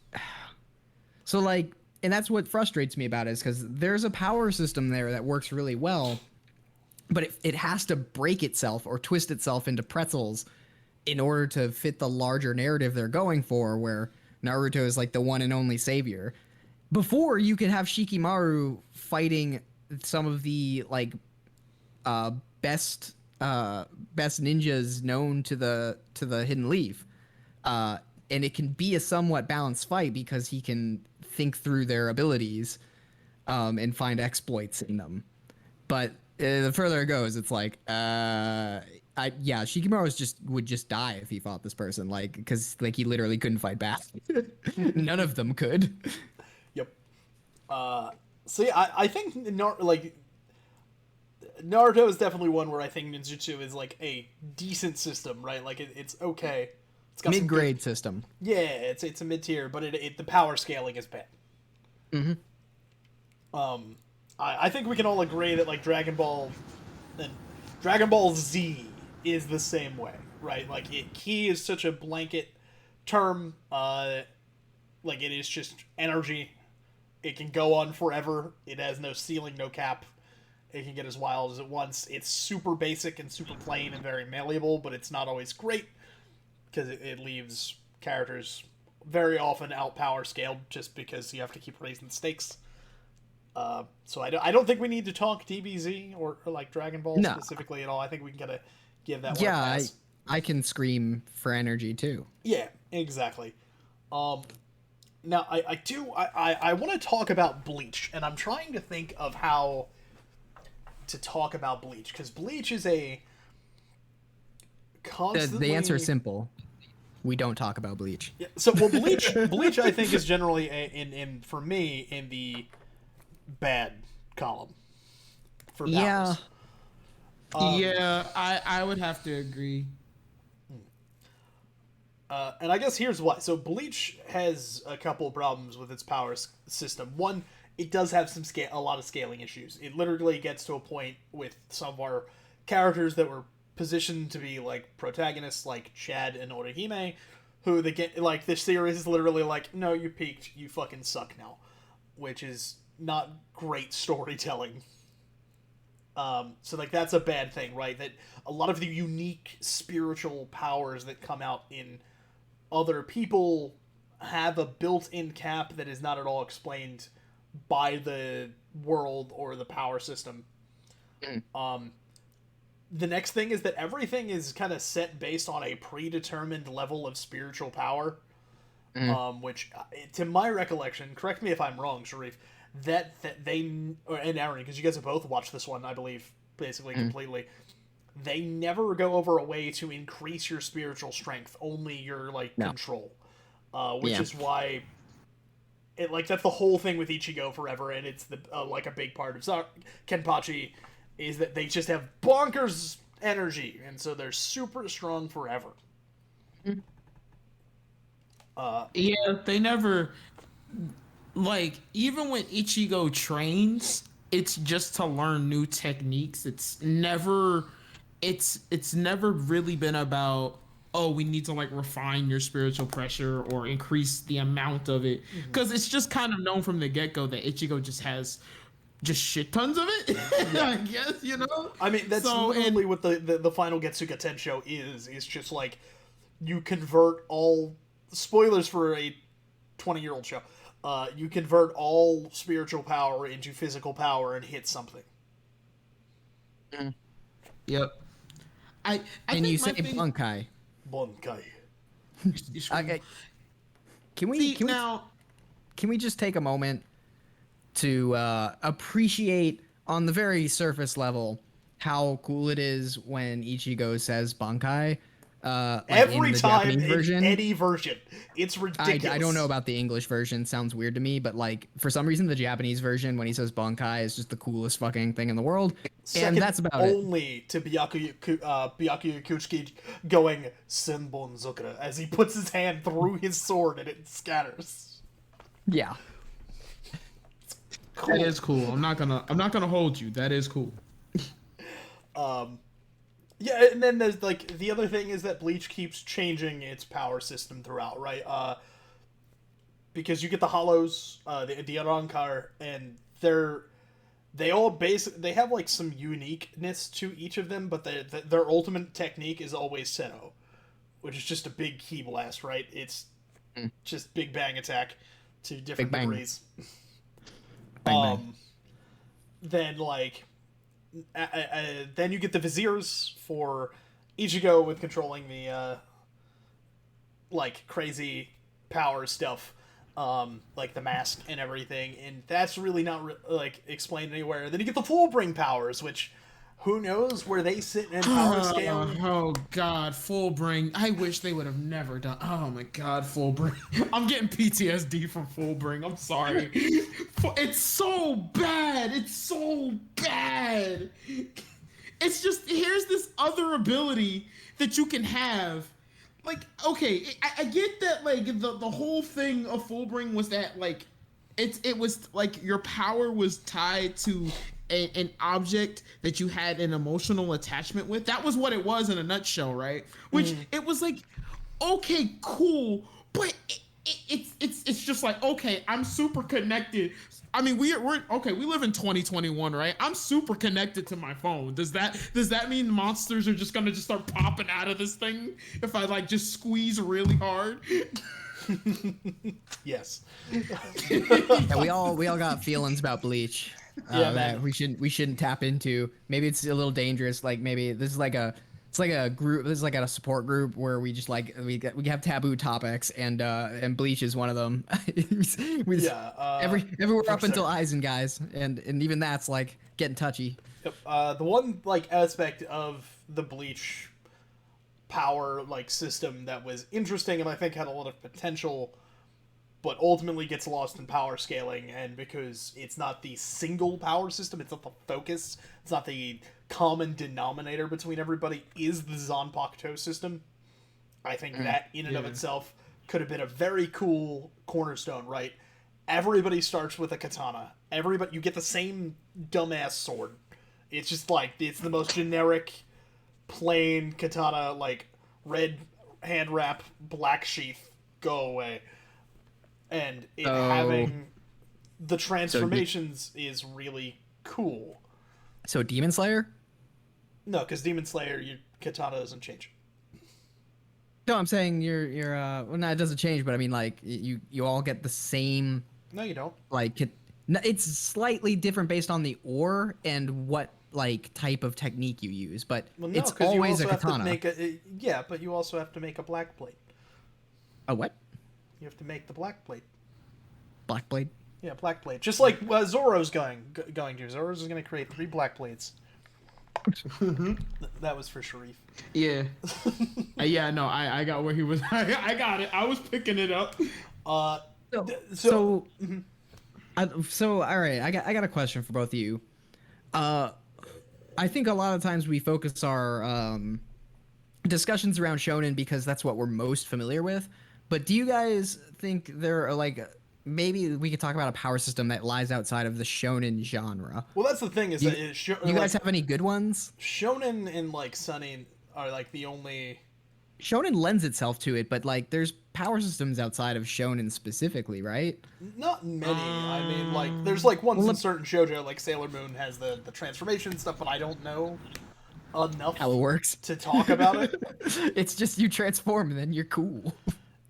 so like, and that's what frustrates me about it, is because there's a power system there that works really well, but it has to break itself or twist itself into pretzels in order to fit the larger narrative they're going for, where Naruto is like the one and only savior. Before, you could have Shikimaru fighting some of the like best ninjas known to the Hidden Leaf, and it can be a somewhat balanced fight because he can think through their abilities and find exploits in them. But the further it goes, it's like I yeah, Shikamaru would just die if he fought this person, like, because like he literally couldn't fight back. None of them could. Yep. So yeah, I think Naruto is definitely one where I think ninjutsu is like a decent system, right? Like it's okay. It's got some good. Mid-grade system. Yeah, it's a mid tier, but the power scaling is bad. Mm-hmm. I think we can all agree that like Dragon Ball Z is the same way, right? Like ki is such a blanket term. Like it is just energy. It can go on forever. It has no ceiling, no cap. It can get as wild as it wants. It's super basic and super plain and very malleable, but it's not always great because it leaves characters very often out power scaled just because you have to keep raising the stakes. So I don't think we need to talk DBZ or like Dragon Ball specifically at all. I think we can kind of give that one a pass. I can scream for energy too. Yeah, exactly. Now I want to talk about Bleach, and I'm trying to think of how to talk about Bleach because Bleach is a constantly... The answer is simple. We don't talk about Bleach. Yeah, so well, Bleach I think is generally in for me in the bad column for powers. Yeah, I would have to agree. And I guess here's why. So Bleach has a couple problems with its power system. One, it does have a lot of scaling issues. It literally gets to a point with some of our characters that were positioned to be like protagonists, like Chad and Orihime, who they get like this series is literally like, no, you peaked, you fucking suck now, which is not great storytelling. So like that's a bad thing, right? That a lot of the unique spiritual powers that come out in other people have a built-in cap that is not at all explained by the world or the power system. The next thing is that everything is kind of set based on a predetermined level of spiritual power, which, to my recollection, correct me if I'm wrong, Sharif, that they, and Aaron, because you guys have both watched this one, I believe, basically completely, they never go over a way to increase your spiritual strength, only your, like, control. Which is why, that's the whole thing with Ichigo forever, and it's like a big part of Kenpachi, is that they just have bonkers energy, and so they're super strong forever. Yeah, they never... Like, even when Ichigo trains, it's just to learn new techniques. It's never really been about, oh, we need to like refine your spiritual pressure or increase the amount of it, because it's just kind of known from the get-go that Ichigo just has just shit tons of it. I guess, you know. I mean, that's literally what the final Getsuga Tensho is. It's just like you convert all spoilers for a 20-year-old show. You convert all spiritual power into physical power and hit something. Yep. I and you say Bunkai. Bunkai. Okay. Can we just take a moment to appreciate on the very surface level how cool it is when Ichigo says Bunkai? Every time in any version, it's ridiculous. I don't know about the English version. Sounds weird to me, but like for some reason the Japanese version when he says Bunkai is just the coolest fucking thing in the world. Second and that's about only to Byakuya Kuchiki going Senbonzukura as he puts his hand through his sword and it scatters. Yeah. Cool. That is cool. I'm not gonna hold you. That is cool. Yeah, and then there's like the other thing is that Bleach keeps changing its power system throughout, right? Because you get the Hollows, the Arankar, and they have like some uniqueness to each of them, but their ultimate technique is always Senno, which is just a big ki blast, right? It's just big bang attack to different degrees. Bang. Then like. Then you get the Viziers for Ichigo with controlling the like crazy power stuff, like the mask and everything, and that's really not like explained anywhere. Then you get the Fullbring powers, which Who knows where they sit in power scale? Oh God, Fullbring. I wish they would have never done. Oh my God, Fullbring. I'm getting PTSD from Fullbring. I'm sorry. It's so bad. It's so bad. It's just here's this other ability that you can have. Like, okay, I get that. Like the whole thing of Fullbring was that like it was like your power was tied to an object that you had an emotional attachment with. That was what it was in a nutshell, right? Which it was like, okay, cool, but it's just like, okay, I'm super connected. I mean, we're okay. We live in 2021, right? I'm super connected to my phone. Does that mean monsters are just gonna just start popping out of this thing if I like just squeeze really hard? Yes. Yeah, we all got feelings about Bleach. Yeah, that man. we shouldn't tap into. Maybe it's a little dangerous. Like maybe this is like a it's like a group. This is like a support group where we just like we have taboo topics, and Bleach is one of them. Everywhere up until Aizen, guys, and even that's like getting touchy. Yep. The one like aspect of the Bleach power like system that was interesting and I think had a lot of potential, but ultimately gets lost in power scaling, and because it's not the single power system, it's not the focus, it's not the common denominator between everybody, is the Zanpakuto system. I think that in and of itself could have been a very cool cornerstone, right? Everybody starts with a katana. Everybody, you get the same dumbass sword. It's just like, it's the most generic, plain katana, like, red hand wrap, black sheath, go away. And having the transformations is really cool. So Demon Slayer? No, because Demon Slayer, your katana doesn't change. No, I'm saying you're well, no, it doesn't change, but I mean like you all get the same. No, you don't. Like it's slightly different based on the ore and what like type of technique you use, but Well, no, it's 'cause always you a also katana. have to make yeah, but you also have to make a black blade. A what? You have to make the black blade. Black blade? Yeah, black blade. Just like Zoro's going to. Zoro's is going to create 3 black blades. That was for Sharif. Yeah. Yeah, no, I got where he was. I got it. I was picking it up. So all right, I got a question for both of you. I think a lot of times we focus our discussions around shonen because that's what we're most familiar with. But do you guys think there are like maybe we could talk about a power system that lies outside of the shonen genre? Well, that's the thing is that You guys have any good ones? Shonen and like Sunny are like the only. Shonen lends itself to it, but like there's power systems outside of shonen specifically, right? Not many. I mean, like there's like ones in certain shoujo, like Sailor Moon has the transformation stuff, but I don't know enough How it works to talk about it. It's just you transform and then you're cool.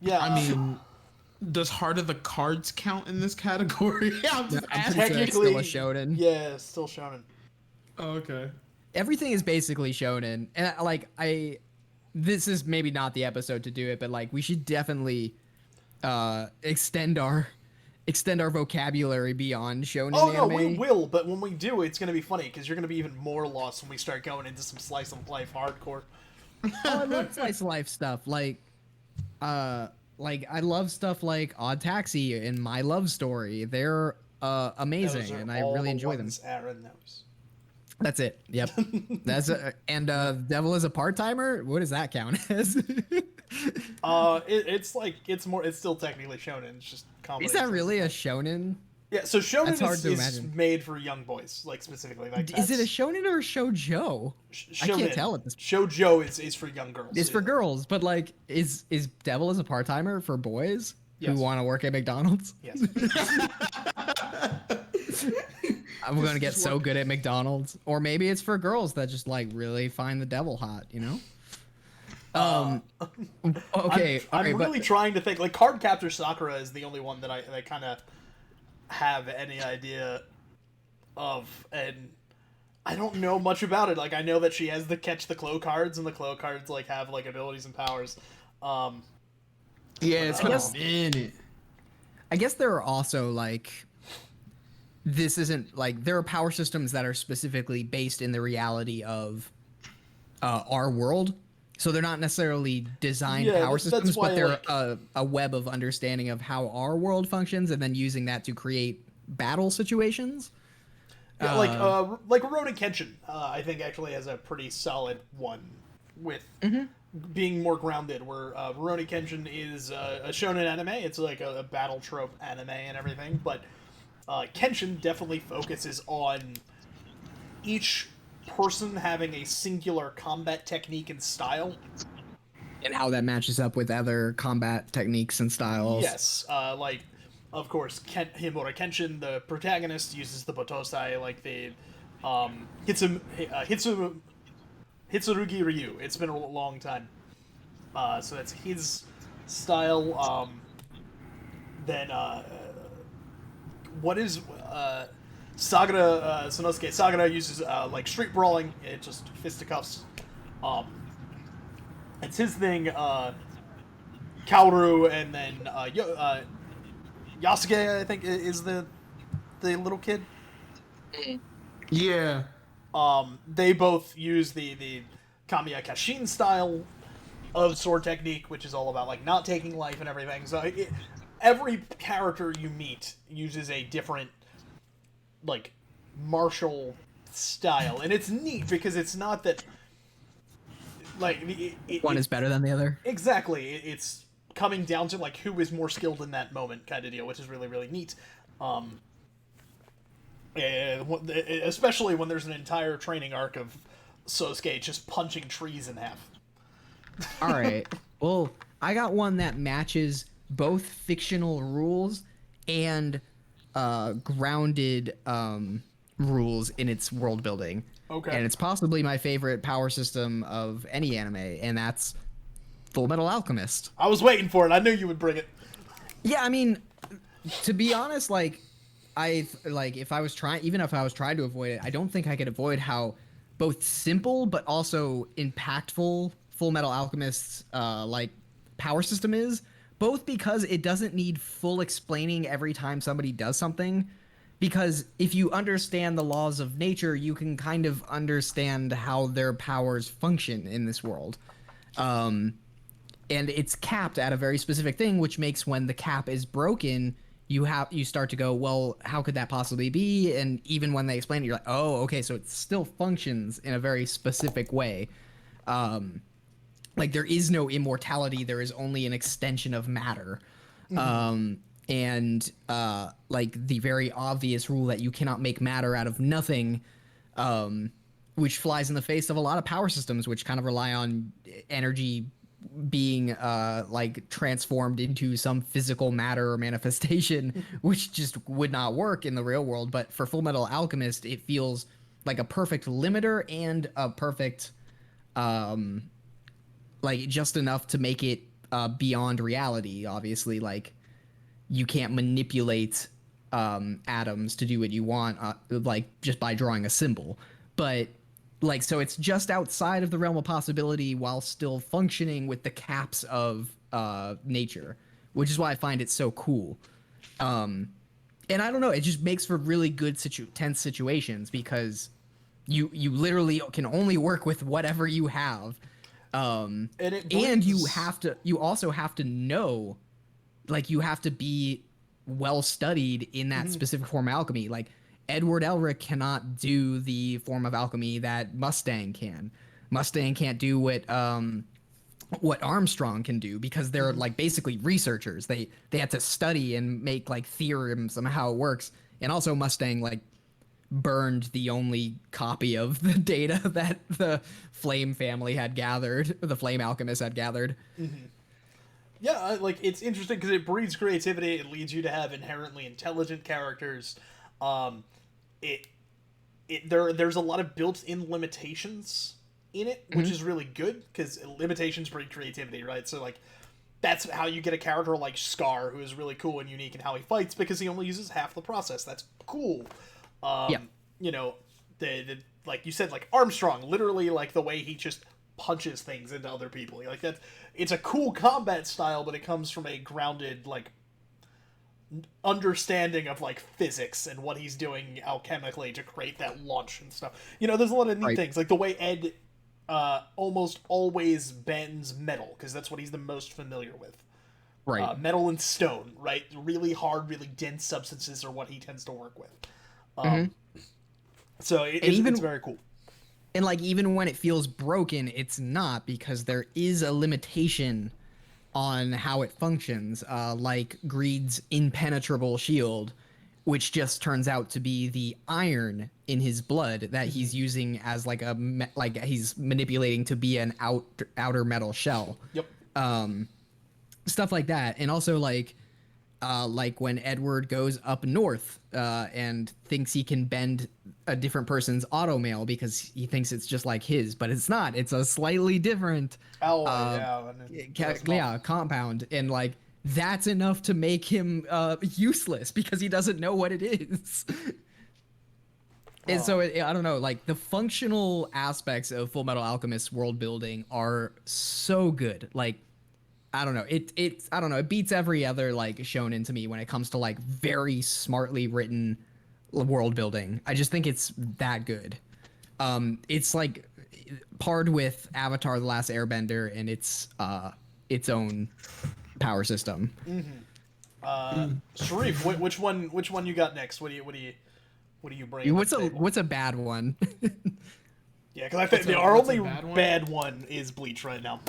Yeah, I mean, does Heart of the Cards count in this category? Yeah, I'm just I'm pretty asking. sure it's technically still a shonen. Yeah, still shonen. Oh, okay. Everything is basically shonen, and like this is maybe not the episode to do it, but like we should definitely extend our vocabulary beyond shonen Oh no, anime. we will, but when we do, it's gonna be funny because you're gonna be even more lost when we start going into some slice of life hardcore. Oh, I love slice of life stuff. Like I love stuff like Odd Taxi and My Love Story. They're amazing, Those are and I all really the enjoy them. ones Aaron knows. That's it. Yep. And Devil is a part-timer. What does that count as? It's still technically shonen. It's just comedy. Is that really a shonen? Yeah, so shonen That's hard is to imagine. made for young boys, like specifically. Like Is it a shonen or a shoujo? I can't tell at this point. Shoujo is for young girls. It's for girls, but like, is Devil as a part-timer for boys Yes. who want to work at McDonald's? Yes. I'm gonna get so good at McDonald's, or maybe it's for girls that just like really find the devil hot, you know? Okay, I'm okay, really but trying to think. Like Card Captor Sakura is the only one that I kind of have any idea of, and I don't know much about it. Like I know that she has the catch the Clo cards, and the Clo cards like have like abilities and powers. Yeah, it's been a minute. I guess there are also like this isn't like there are power systems that are specifically based in the reality of our world. So they're not necessarily designed Yeah, power that's systems, but why, they're like, a web of understanding of how our world functions, and then using that to create battle situations. yeah, Uh, like Rurouni Kenshin, I think actually has a pretty solid one with being more grounded. Where Rurouni Kenshin is a shonen anime, it's like a battle trope anime and everything, but Kenshin definitely focuses on each person having a singular combat technique and style. and how that matches up with other combat techniques and styles. Yes, like, of course, Himura Kenshin, the protagonist, uses the Botosai, like the Hitsurugi Ryu. It's been a long time. So that's his style. Then, what is Sagara Sonosuke? Sagara uses like street brawling. It just fisticuffs. Um, it's his thing. Kaoru, and then Yasuke, I think, is the little kid. Yeah. They both use the Kamiya Kashin style of sword technique, which is all about like not taking life and everything. So every character you meet uses a different like martial style, and it's neat because it's not that like One is better than the other. exactly. It's coming down to like who is more skilled in that moment, kind of deal, which is really neat. Especially when there's an entire training arc of Sosuke just punching trees in half. All right. Well, I got one that matches both fictional rules and grounded rules in its world building. Okay. And it's possibly my favorite power system of any anime, and that's Full Metal Alchemist. I was waiting for it. I knew you would bring it. Yeah, I mean, to be honest, like if I was trying, even if I was trying to avoid it, I don't think I could avoid how both simple but also impactful Full Metal Alchemist's like power system is. Both because it doesn't need full explaining every time somebody does something. Because if you understand the laws of nature, you can kind of understand how their powers function in this world. And it's capped at a very specific thing, which makes when the cap is broken, you start to go, well, how could that possibly be? And even when they explain it, you're like, oh, okay, so it still functions in a very specific way. Like there is no immortality, there is only an extension of matter. And like the very obvious rule that you cannot make matter out of nothing, which flies in the face of a lot of power systems which kind of rely on energy being like transformed into some physical matter or manifestation, which just would not work in the real world. But for Full Metal Alchemist, it feels like a perfect limiter and a perfect like just enough to make it beyond reality. Obviously, like you can't manipulate atoms to do what you want, like just by drawing a symbol. But like, so it's just outside of the realm of possibility while still functioning with the caps of nature, which is why I find it so cool. And I don't know, it just makes for really good tense situations because you literally can only work with whatever you have. And You also have to know, like you have to be well studied in that specific form of alchemy. Like Edward Elric cannot do the form of alchemy that Mustang can. Mustang can't do what Armstrong can do because they're like basically researchers. They had to study and make like theorems on how it works. And also Mustang like burned the only copy of the data that the Flame family had gathered, the Flame alchemists had gathered. Yeah, like it's interesting because it breeds creativity. It leads you to have inherently intelligent characters. There's a lot of built-in limitations in it, which is really good because limitations breed creativity, right? So like that's how you get a character like Scar, who is really cool and unique in how he fights because he only uses half the process. That's cool. You know, the like you said, like Armstrong, literally like the way he just punches things into other people. Like it's a cool combat style, but it comes from a grounded like understanding of like physics and what he's doing alchemically to create that launch and stuff. There's a lot of neat things, like the way Ed almost always bends metal, because that's what he's the most familiar with. Right. Metal and stone, right? Really hard, really dense substances are what he tends to work with. So it's very cool. And like, even when it feels broken, it's not, because there is a limitation on how it functions, like Greed's impenetrable shield, which just turns out to be the iron in his blood that he's using as like he's manipulating to be an outer metal shell. Yep. Stuff like that. And also like when Edward goes up north and thinks he can bend a different person's automail because he thinks it's just like his, but it's not. It's a slightly different compound, and like that's enough to make him useless because he doesn't know what it is. And so I don't know, like the functional aspects of Full Metal Alchemist's world building are so good. Like, I don't know. I don't know. It beats every other like shonen to me when it comes to like very smartly written world building. I just think it's that good. It's like paired with Avatar: The Last Airbender and its own power system. Sharif, which one you got next? What do you bring? What's a bad one? Yeah, because I think our only bad one is Bleach right now.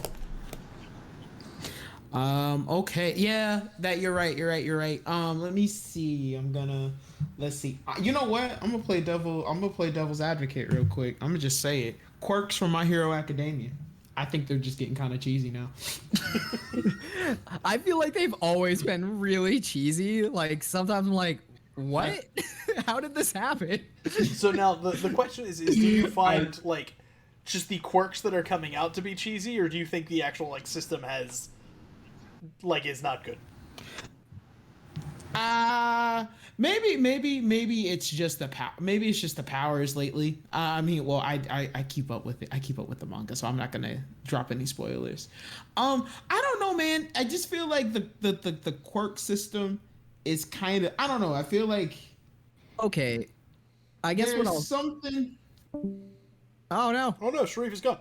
Okay, yeah, that you're right. Let me see. Let's see. You know what? I'm gonna play devil's advocate real quick. I'm gonna just say it. Quirks from My Hero Academia. I think they're just getting kind of cheesy now. I feel like they've always been really cheesy. Like, sometimes I'm like, what? How did this happen? So now the question is do you find like just the quirks that are coming out to be cheesy, or do you think the actual like system has is not good? Maybe it's just the maybe it's just the powers lately. I mean, well, I keep up with it. I keep up with the manga, so I'm not gonna drop any spoilers. I don't know, man. I just feel like the quirk system is kind of, I don't know. I feel like, okay, I guess something. Oh no! Oh no, Sharif is gone.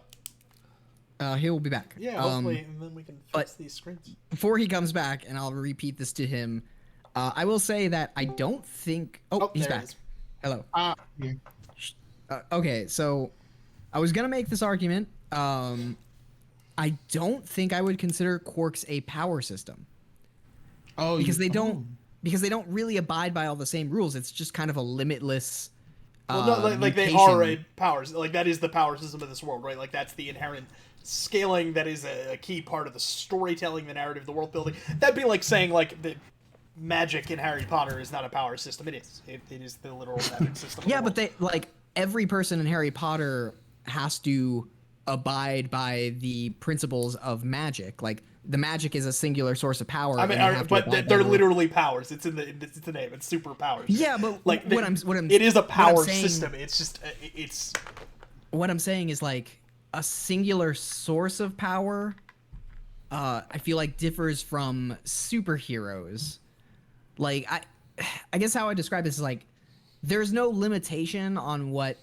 He will be back. Yeah, hopefully, and then we can fix these screens. Before he comes back, and I'll repeat this to him, I will say that I don't think... Oh, he's back. Hello. Yeah. Okay, so I was going to make this argument. I don't think I would consider quirks a power system. Oh, because they don't really abide by all the same rules. It's just kind of a limitless... Well, no, like they are a powers. Like, that is the power system of this world, right? Like, that's the inherent scaling that is a key part of the storytelling, the narrative, the world building. That'd be like saying, like, the magic in Harry Potter is not a power system. It is. It is the literal magic system. Yeah, but every person in Harry Potter has to abide by the principles of magic. Like, the magic is a singular source of power. I mean, they're literally powers. It's in the name. It's superpowers. Yeah, but like it is a power system. It's just it's. What I'm saying is, like, a singular source of power. I feel like differs from superheroes. Like, I guess how I describe this is like, there's no limitation on what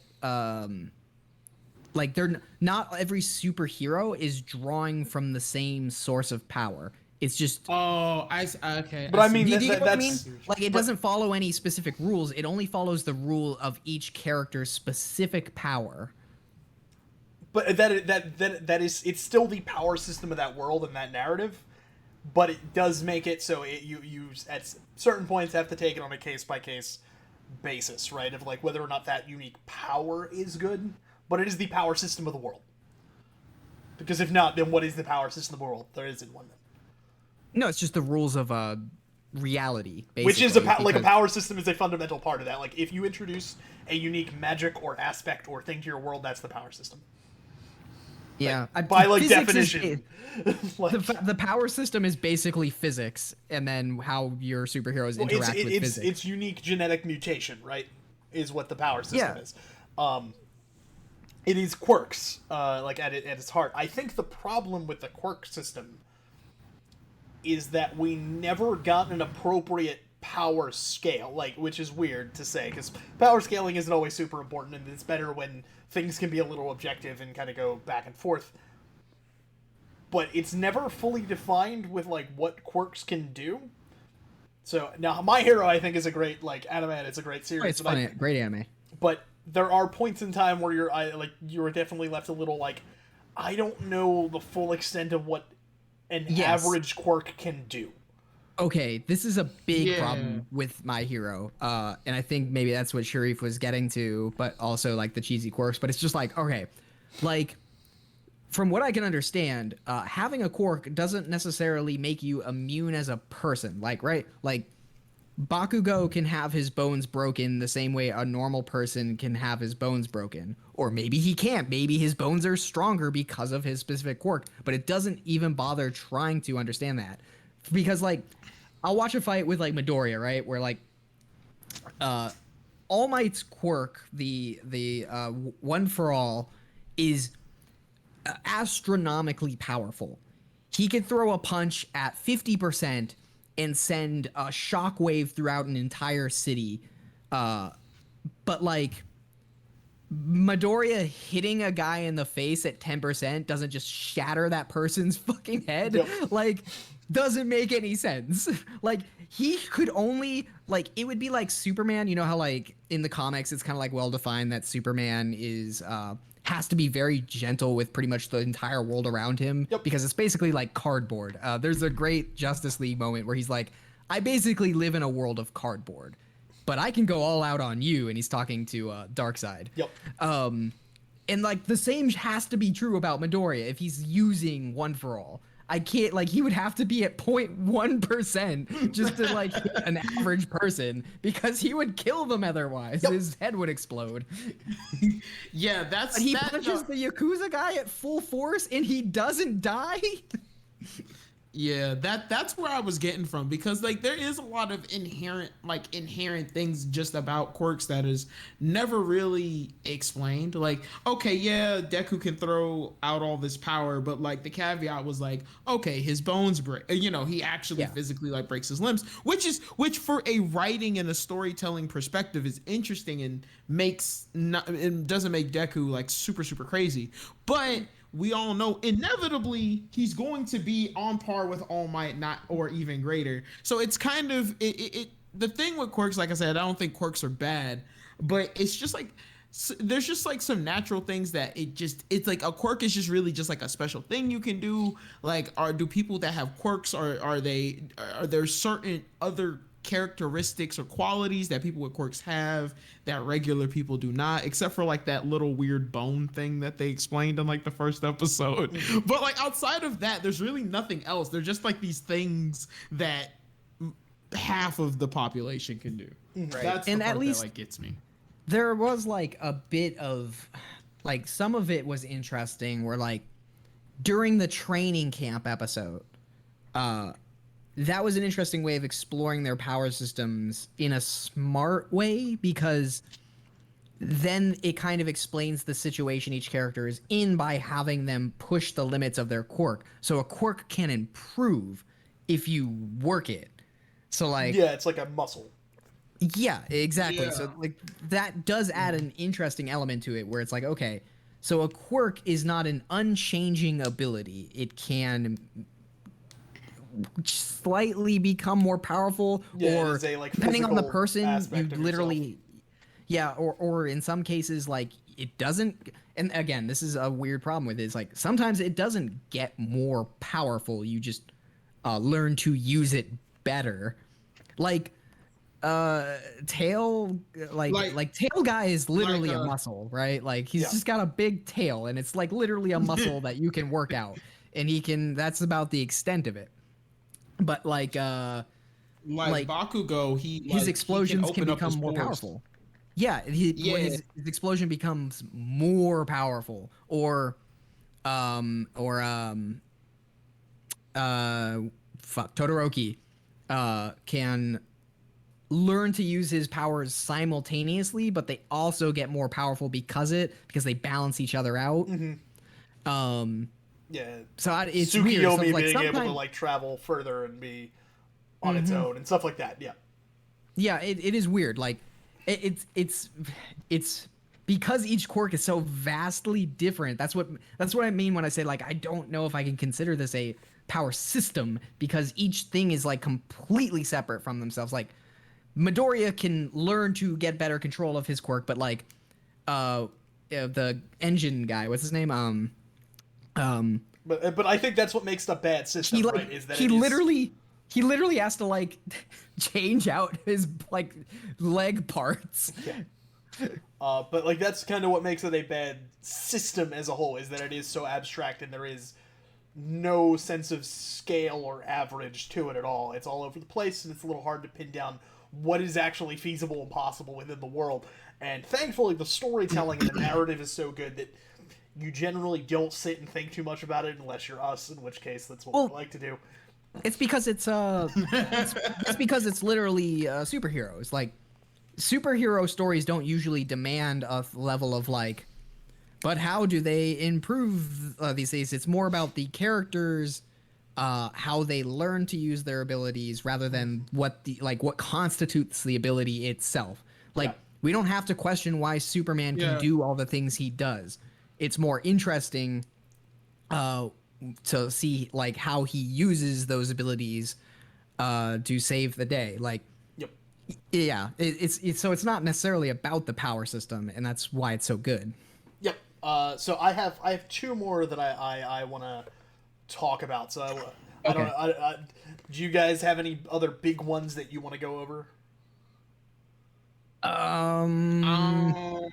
like, they're not every superhero is drawing from the same source of power. It's just okay. But I mean, do you get what I that's mean? Like, it doesn't follow any specific rules. It only follows the rule of each character's specific power. But that is, it's still the power system of that world and that narrative. But it does make it so you at certain points have to take it on a case by case basis, right? Of like whether or not that unique power is good. But it is the power system of the world. Because if not, then what is the power system of the world? There isn't one then. No, it's just the rules of reality, basically. Which is like a power system is a fundamental part of that. Like, if you introduce a unique magic or aspect or thing to your world, that's the power system. Yeah, like, by like definition. Like, the power system is basically physics, and then how your superheroes interact with physics. It's unique genetic mutation, right? Is what the power system is. It is quirks, like at its heart. I think the problem with the quirk system is that we never got an appropriate power scale, like, which is weird to say because power scaling isn't always super important, and it's better when things can be a little objective and kind of go back and forth. But it's never fully defined with like what quirks can do. So now, My Hero I think is a great like anime. And it's a great series. It's funny, great anime. But there are points in time where you're definitely left a little like, I don't know the full extent of what an average quirk can do. Okay, this is a big problem with My Hero, and I think maybe that's what Sharif was getting to, but also like the cheesy quirks. But it's just like, okay, like from what I can understand, having a quirk doesn't necessarily make you immune as a person. Like, right? Like Bakugo can have his bones broken the same way a normal person can have his bones broken. Or maybe he can't. Maybe his bones are stronger because of his specific quirk, but it doesn't even bother trying to understand that. Because like I'll watch a fight with like Midoriya, right? Where like All Might's quirk, the one for all, is astronomically powerful. He could throw a punch at 50% and send a shockwave throughout an entire city. But like Midoriya hitting a guy in the face at 10% doesn't just shatter that person's fucking head. Yep. Like, doesn't make any sense. Like, he could only, like, it would be like Superman. You know how, like, in the comics, it's kind of like well defined that Superman is, has to be very gentle with pretty much the entire world around him. Yep. Because it's basically like cardboard. There's a great Justice League moment where he's like, I basically live in a world of cardboard, but I can go all out on you. And he's talking to Darkseid. Yep. And like the same has to be true about Midoriya if he's using One for All. I can't, like, he would have to be at 0.1% just to like hit an average person because he would kill them otherwise. Yep. His head would explode. Yeah, that's. But he punches the Yakuza guy at full force and he doesn't die. Yeah, that's where I was getting from, because like there is a lot of inherent things just about quirks that is never really explained. Like, okay, yeah, Deku can throw out all this power, but like the caveat was like, okay, his bones break, he actually physically like breaks his limbs, which for a writing and a storytelling perspective is interesting and doesn't make Deku like super super crazy. But we all know inevitably he's going to be on par with All Might, not or even greater. So it's kind of the thing with quirks. Like I said, I don't think quirks are bad, but it's just like there's just like some natural things that it's like a quirk is just really just like a special thing you can do. Like, do people that have quirks are there certain other characteristics or qualities that people with quirks have that regular people do not, except for like that little weird bone thing that they explained in like the first episode. But like outside of that, there's really nothing else. They're just like these things that half of the population can do. Right. That's and the part at least that like gets me. there was like a bit of like some of it was interesting where like during the training camp episode, that was an interesting way of exploring their power systems in a smart way, because then it kind of explains the situation each character is in by having them push the limits of their quirk. So a quirk can improve if you work it. So like, yeah, it's like a muscle. Yeah, exactly. Yeah. So like that does add an interesting element to it where it's like, okay, so a quirk is not an unchanging ability. It can slightly become more powerful, or depending on the person, you literally or in some cases like it doesn't. And again, this is a weird problem with it, is like sometimes it doesn't get more powerful, you just learn to use it better. Like tail like tail guy is literally a muscle, right? Like he's just got a big tail and it's like literally a muscle that you can work out, and that's about the extent of it. But like Bakugo, his explosions can become more pores. powerful. Yeah, when his explosion becomes more powerful, or Todoroki can learn to use his powers simultaneously, but they also get more powerful because they balance each other out. Mm-hmm. Yeah. So it's Tsukiyomi weird. So like being able to like travel further and be on its own and stuff like that. Yeah. Yeah, it is weird. Like, it's because each quirk is so vastly different. That's what I mean when I say like I don't know if I can consider this a power system because each thing is like completely separate from themselves. Like Midoriya can learn to get better control of his quirk, but like the engine guy, what's his name? Um But I think that's what makes the bad system, he like right? Is that he it is literally he literally has to like change out his like leg parts. yeah. But like that's kind of what makes it a bad system as a whole, is that it is so abstract and there is no sense of scale or average to it at all. It's all over the place, and it's a little hard to pin down what is actually feasible and possible within the world. And thankfully, the storytelling and the narrative is so good that you generally don't sit and think too much about it, unless you're us, in which case that's what we like to do. It's because it's because it's literally superheroes. Like superhero stories don't usually demand a level of like, but how do they improve these things? It's more about the characters, how they learn to use their abilities, rather than what constitutes the ability itself. Like we don't have to question why Superman can do all the things he does. It's more interesting to see like how he uses those abilities to save the day. Like Yep. yeah, it's so it's not necessarily about the power system, and that's why it's so good. Yep. So I have two more that I want to talk about. So I don't know. Do you guys have any other big ones that you want to go over? I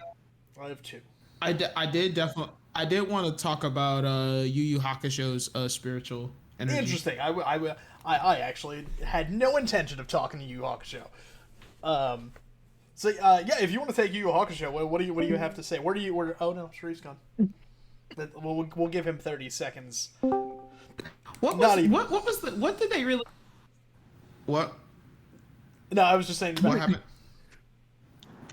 have two. I did definitely. I did want to talk about Yu Yu Hakusho's spiritual energy. Interesting. I actually had no intention of talking to Yu Yu Hakusho. So yeah, if you want to take Yu Yu Hakusho, what do you have to say? Oh no, Shree's gone. We'll give him 30 seconds. What did they really? What? No, I was just saying. What happened?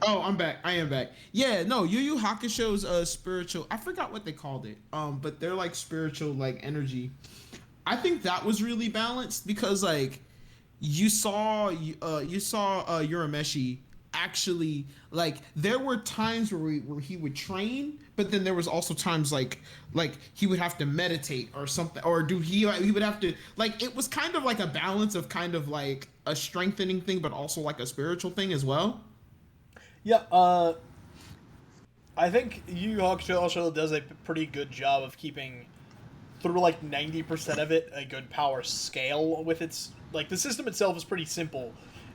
Oh, I'm back. I am back. Yeah, no, Yu Yu Hakusho's spiritual. I forgot what they called it. But they're like spiritual like energy. I think that was really balanced because like you saw Urameshi actually like there were times where he would train, but then there was also times like he would have to meditate or something, or he would have to like it was kind of like a balance of kind of like a strengthening thing, but also like a spiritual thing as well. Yeah, I think Yu Yu Hakusho also does a pretty good job of keeping, through like 90% of it, a good power scale with its... Like, the system itself is pretty simple.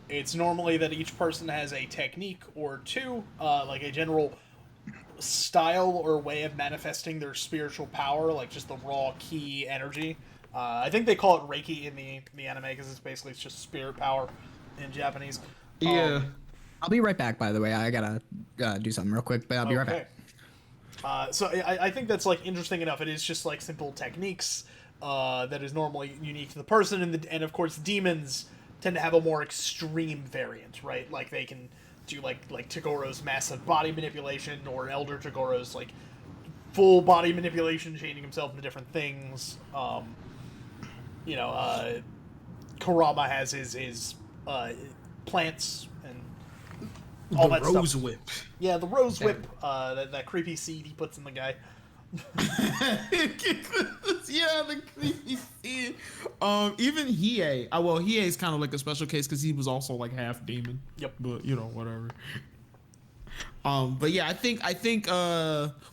It's normally that each person has a technique or two, like a general style or way of manifesting their spiritual power, like just the raw ki energy. I think they call it Reiki in the anime, because it's just spirit power in Japanese. Yeah. I'll be right back, by the way. I gotta do something real quick, but I'll be right back. So I think that's like interesting enough. It is just like simple techniques that is normally unique to the person, and of course demons tend to have a more extreme variant, right? Like they can do like Togoro's massive body manipulation, or Elder Togoro's like full body manipulation, changing himself into different things. Kurama has his plants and all that Rose stuff. whip. Yeah, the rose whip, that creepy seed he puts in the guy. Yeah, the creepy seed. Even Hiei. Well, Hiei's kind of like a special case because he was also like half demon. Yep. But whatever. But yeah, I think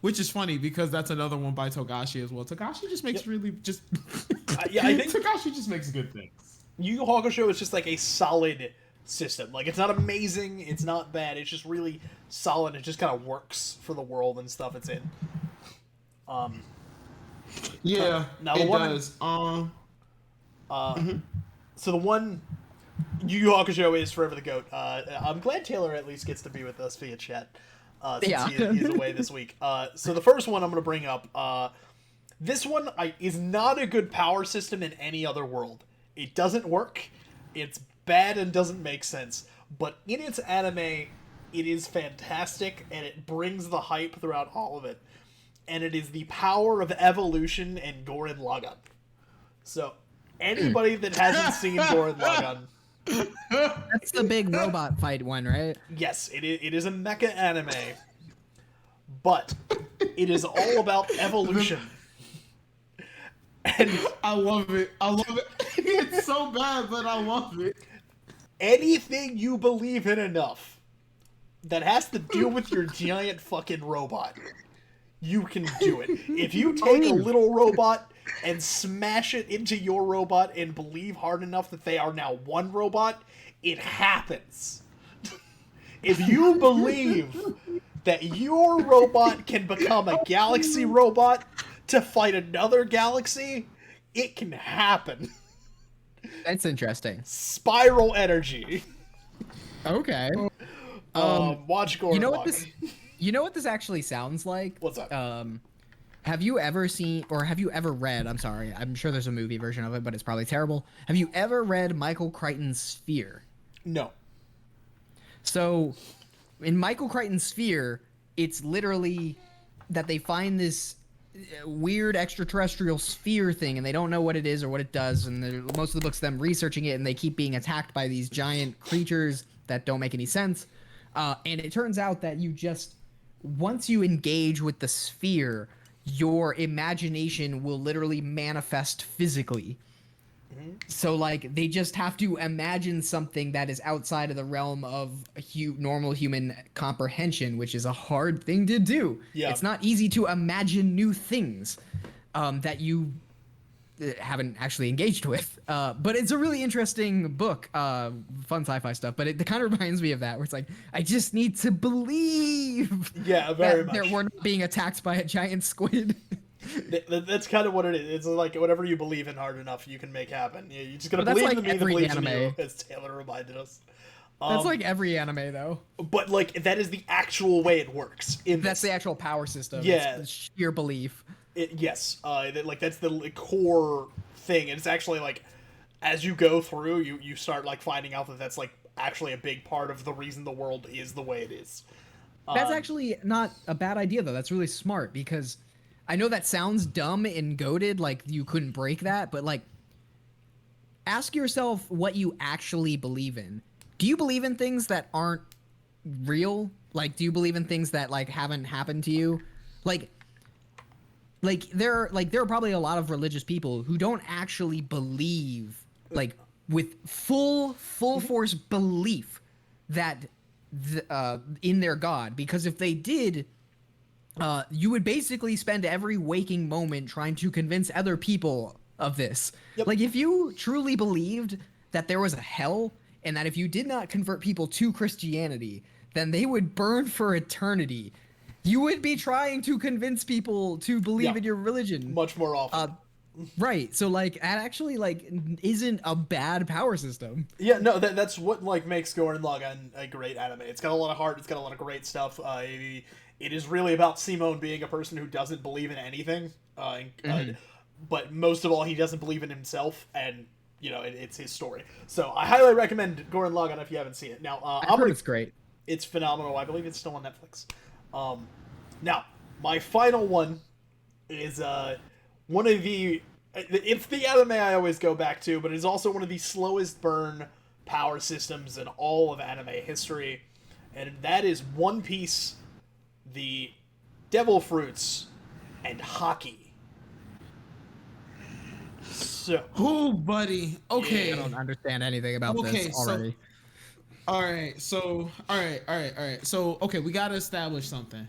which is funny because that's another one by Togashi as well. Togashi just makes really just yeah, I think Togashi just makes good things. Yu Yu Hakusho is just like a solid system. Like, it's not amazing, it's not bad, it's just really solid. It just kind of works for the world and stuff it's in. Yeah, now it one, does. So the one Yu Yu Hakusho is forever the GOAT. I'm glad Taylor at least gets to be with us via chat. Since he's away this week. So the first one I'm going to bring up, this one is not a good power system in any other world. It doesn't work. It's bad and doesn't make sense. But in its anime, it is fantastic, and it brings the hype throughout all of it. And it is the power of evolution and Gurren Lagann. So, anybody that hasn't seen Gurren Lagann, That's the big robot fight one, right? Yes, it is a mecha anime, but it is all about evolution. And I love it. I love it. It's so bad, but I love it. anything you believe in enough that has to deal with your giant fucking robot, you can do it. If you take a little robot and smash it into your robot and believe hard enough that they are now one robot, it happens. If you believe that your robot can become a galaxy robot to fight another galaxy, it can happen. That's interesting. Spiral energy. Okay. Watch Gordon. You know what this actually sounds like? What's that? Have you ever seen, or have you ever read, I'm sorry, I'm sure there's a movie version of it, but it's probably terrible. Have you ever read Michael Crichton's Sphere? No. So, in Michael Crichton's Sphere, it's literally that they find this weird extraterrestrial sphere thing, and they don't know what it is or what it does, and most of the book's them researching it, and they keep being attacked by these giant creatures that don't make any sense. And it turns out that once you engage with the sphere, your imagination will literally manifest physically. So, like, they just have to imagine something that is outside of the realm of normal human comprehension, which is a hard thing to do. Yeah. It's not easy to imagine new things that you haven't actually engaged with. But it's a really interesting book, fun sci-fi stuff. But it kind of reminds me of that, where it's like, I just need to believe Yeah, very that much. we're not being attacked by a giant squid. That's kind of what it is. It's like whatever you believe in hard enough, you can make happen. You just gotta But that's believe like in me that every believes in anime. you, as Taylor reminded us. That's like every anime, though. But like that is the actual way it works. That's the actual power system. Yeah. It's the sheer belief. Yes. Like that's the core thing, and it's actually like as you go through, you start like finding out that that's like actually a big part of the reason the world is the way it is. That's actually not a bad idea, though. That's really smart, because I know that sounds dumb and goated, like you couldn't break that, but like, ask yourself what you actually believe in. Do you believe in things that aren't real? Like, do you believe in things that like haven't happened to you? Like there are probably a lot of religious people who don't actually believe, like, with full force belief that in their God, because if they did, you would basically spend every waking moment trying to convince other people of this. Yep. Like, if you truly believed that there was a hell, and that if you did not convert people to Christianity, then they would burn for eternity, you would be trying to convince people to believe in your religion. Much more often. Right. So, like, that actually, like, isn't a bad power system. Yeah, no, that's what like makes Gurren Lagann a great anime. It's got a lot of heart. It's got a lot of great stuff. It is really about Simone being a person who doesn't believe in anything, but most of all, he doesn't believe in himself, and you know, it's his story. So I highly recommend Gurren Lagann if you haven't seen it. Now, I've heard it's great. It's phenomenal. I believe it's still on Netflix. Now, my final one is one of the... It's the anime I always go back to, but it's also one of the slowest burn power systems in all of anime history, and that is One Piece, the Devil Fruits, and Hockey. So... Oh, buddy. Okay. I don't understand anything about this already. All right. So, okay, we got to establish something.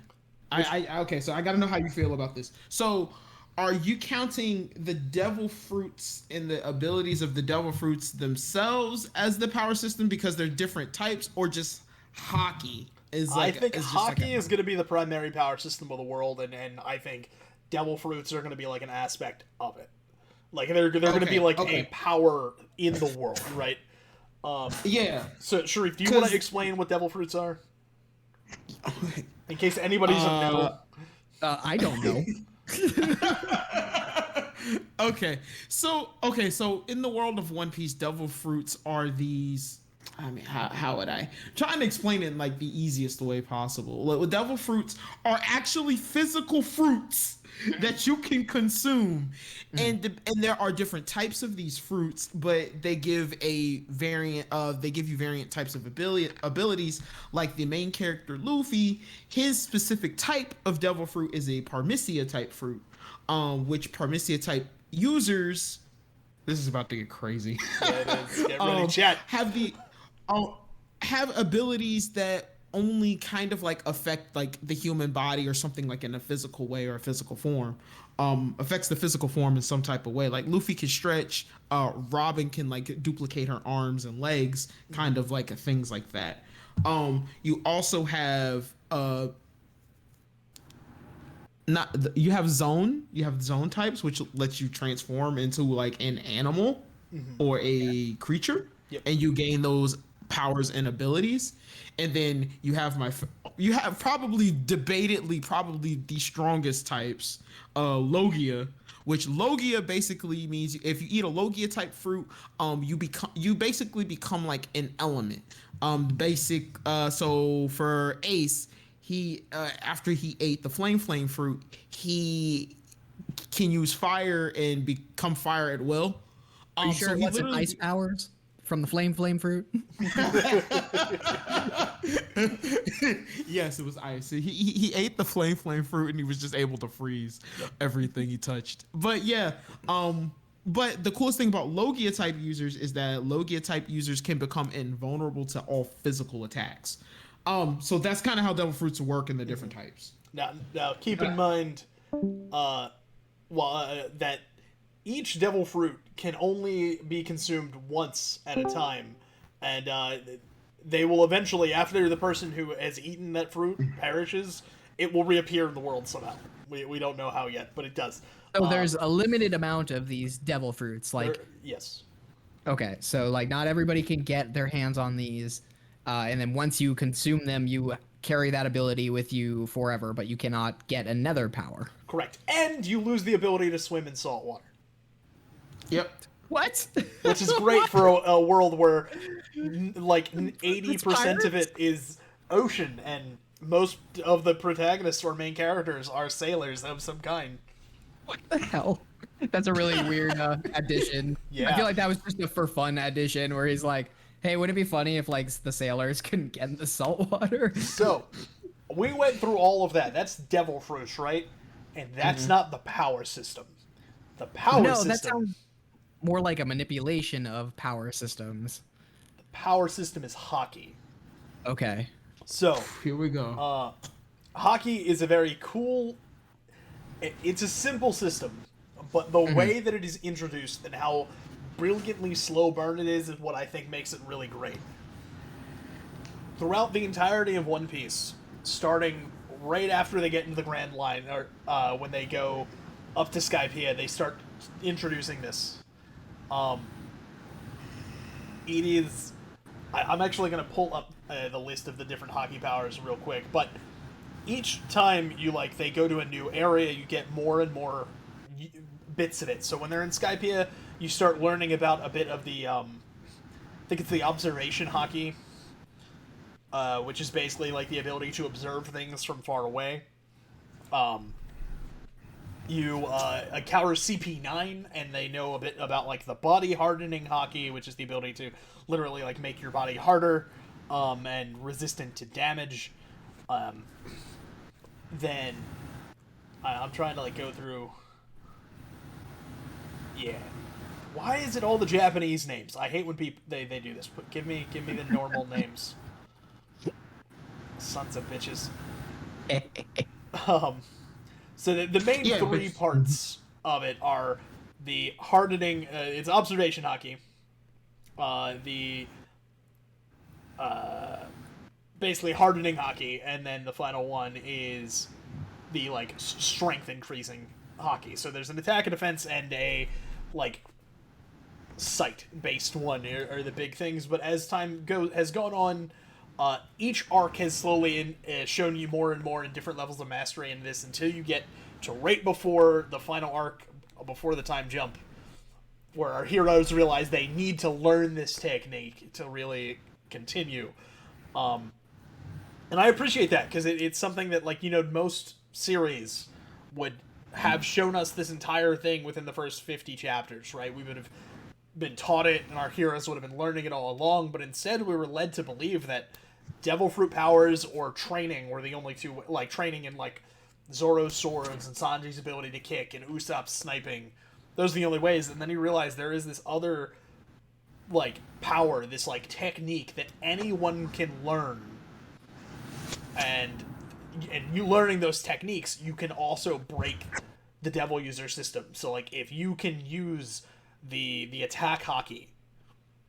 Okay, so I got to know how you feel about this. So, are you counting the devil fruits and the abilities of the devil fruits themselves as the power system because they're different types, or just hockey? I think hockey is going to be the primary power system of the world, and I think devil fruits are going to be like an aspect of it. Like they're going to be like a power in the world, right? Yeah. So, Sharif, do you want to explain what devil fruits are? In case anybody doesn't know. I don't know. Okay, so in the world of One Piece, devil fruits are these I mean, how would I trying to explain it in like the easiest way possible? Like, devil fruits are actually physical fruits that you can consume, and there are different types of these fruits, but they give a variant of they give you variant types of abilities. Like the main character Luffy, his specific type of devil fruit is a Parmesia type fruit, which Parmesia type users. This is about to get crazy. Yeah, it is. Get ready, chat. Uh, have abilities that only kind of like affect like the human body or something like in a physical way or a physical form. Affects the physical form in some type of way. Like Luffy can stretch, Robin can like duplicate her arms and legs, kind of like things like that. You also have you have zone types, which lets you transform into like an animal or a creature. Yep. And you gain those powers and abilities. And then you have probably the strongest types, Logia, which Logia basically means if you eat a Logia type fruit, you basically become like an element. So for Ace, he after he ate the flame fruit, he can use fire and become fire at will. Are you sure so it wasn't ice powers from the flame fruit? Yes, it was ice. He ate the flame fruit and he was just able to freeze everything he touched. But yeah, but the coolest thing about Logia type users is that Logia type users can become invulnerable to all physical attacks. So that's kind of how devil fruits work in the different types. Now keep in mind, that each devil fruit can only be consumed once at a time, and they will eventually, after the person who has eaten that fruit perishes, it will reappear in the world somehow. We don't know how yet, but it does. So there's a limited amount of these devil fruits. Like, yes. Okay, so like not everybody can get their hands on these, and then once you consume them, you carry that ability with you forever, but you cannot get another power. Correct. And you lose the ability to swim in salt water. Yep. What? Which is great for a world where like 80% of it is ocean, and most of the protagonists or main characters are sailors of some kind. What the hell? That's a really weird addition. Yeah. I feel like that was just a for fun addition where he's like, hey, wouldn't it be funny if like the sailors couldn't get in the salt water? So, we went through all of that. That's devil fruits, right? And that's not the power system. The power system. No, that sounds more like a manipulation of power systems. The power system is hockey. Okay. So, here we go. Hockey is a very cool. It's a simple system, but the way that it is introduced and how brilliantly slow burn it is what I think makes it really great. Throughout the entirety of One Piece, starting right after they get into the Grand Line, or when they go up to Skypiea, they start introducing this. It is. I'm actually going to pull up the list of the different hockey powers real quick, but each time they go to a new area, you get more and more bits of it. So when they're in Skypiea, you start learning about a bit of the, I think it's the observation hockey, which is basically like the ability to observe things from far away. You encounter CP9, and they know a bit about like the body hardening hockey, which is the ability to literally like make your body harder and resistant to damage. Then I'm trying to like go through. Yeah, why is it all the Japanese names? I hate when people they do this. But give me the normal names. Sons of bitches. So the main three parts of it are the hardening. It's observation hockey. Basically hardening hockey, and then the final one is the like strength increasing hockey. So there's an attack and defense and a like sight based one are the big things. But as time has gone on, each arc has slowly shown you more and more in different levels of mastery in this until you get to right before the final arc, before the time jump, where our heroes realize they need to learn this technique to really continue. And I appreciate that because it's something that, like, most series would have shown us this entire thing within the first 50 chapters, right? We would have been taught it and our heroes would have been learning it all along, but instead we were led to believe that devil fruit powers or training were the only two, like training in like Zoro's swords and Sanji's ability to kick and Usopp's sniping. Those are the only ways. And then you realize there is this other like power, this like technique that anyone can learn. And you learning those techniques, you can also break the devil user system. So like if you can use the attack hockey,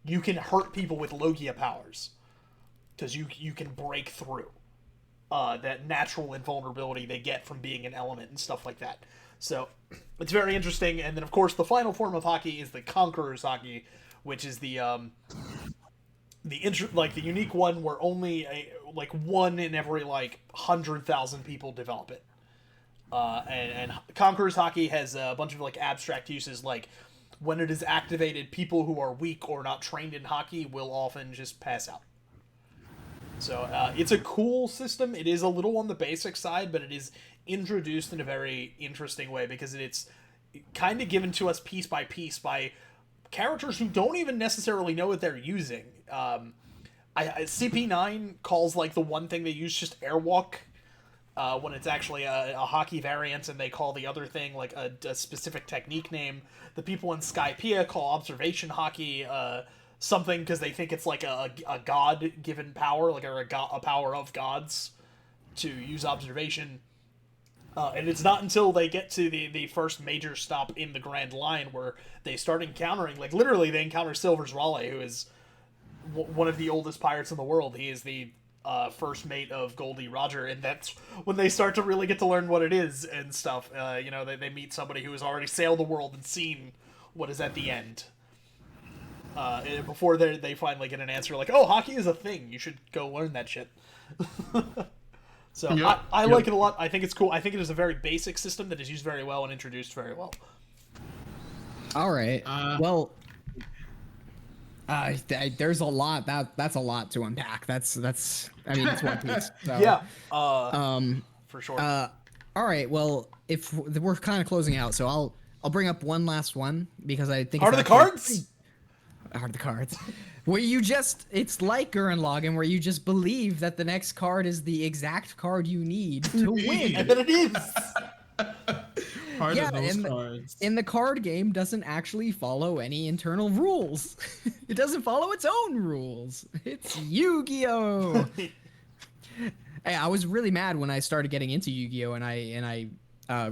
you can hurt people with Logia powers because you can break through that natural invulnerability they get from being an element and stuff like that. So it's very interesting. And then of course the final form of hockey is the Conqueror's hockey, which is the unique one where only one in every 100,000 people develop it. And Conqueror's hockey has a bunch of like abstract uses, like when it is activated, people who are weak or not trained in hockey will often just pass out. So it's a cool system. It is a little on the basic side, but it is introduced in a very interesting way because it's kind of given to us piece by piece by characters who don't even necessarily know what they're using. CP9 calls the one thing they use just airwalk, when it's actually a hockey variant, and they call the other thing a specific technique name. The people in Skypiea call observation hockey something because they think it's a god-given power, a power of gods to use observation. And it's not until they get to the first major stop in the Grand Line where they start encountering, literally they encounter Silver's Raleigh, who is one of the oldest pirates in the world. He is the first mate of Goldie Roger, and that's when they start to really get to learn what it is and stuff. They meet somebody who has already sailed the world and seen what is at the end. Before they finally get an answer oh, hockey is a thing. You should go learn that shit. So yep, I like it a lot. I think it's cool. I think it is a very basic system that is used very well and introduced very well. All right. There's a lot. That's a lot to unpack. That's it's One Piece. So, yeah. For sure. All right. Well, if we're kind of closing out, so I'll bring up one last one because I think Heart of the Cards. Heart of the Cards. Where it's like Gurren Lagann, where you just believe that the next card is the exact card you need to win. And then it is. Part of those cards. And the card game doesn't actually follow any internal rules. It doesn't follow its own rules. It's Yu-Gi-Oh! Hey, I was really mad when I started getting into Yu-Gi-Oh! and I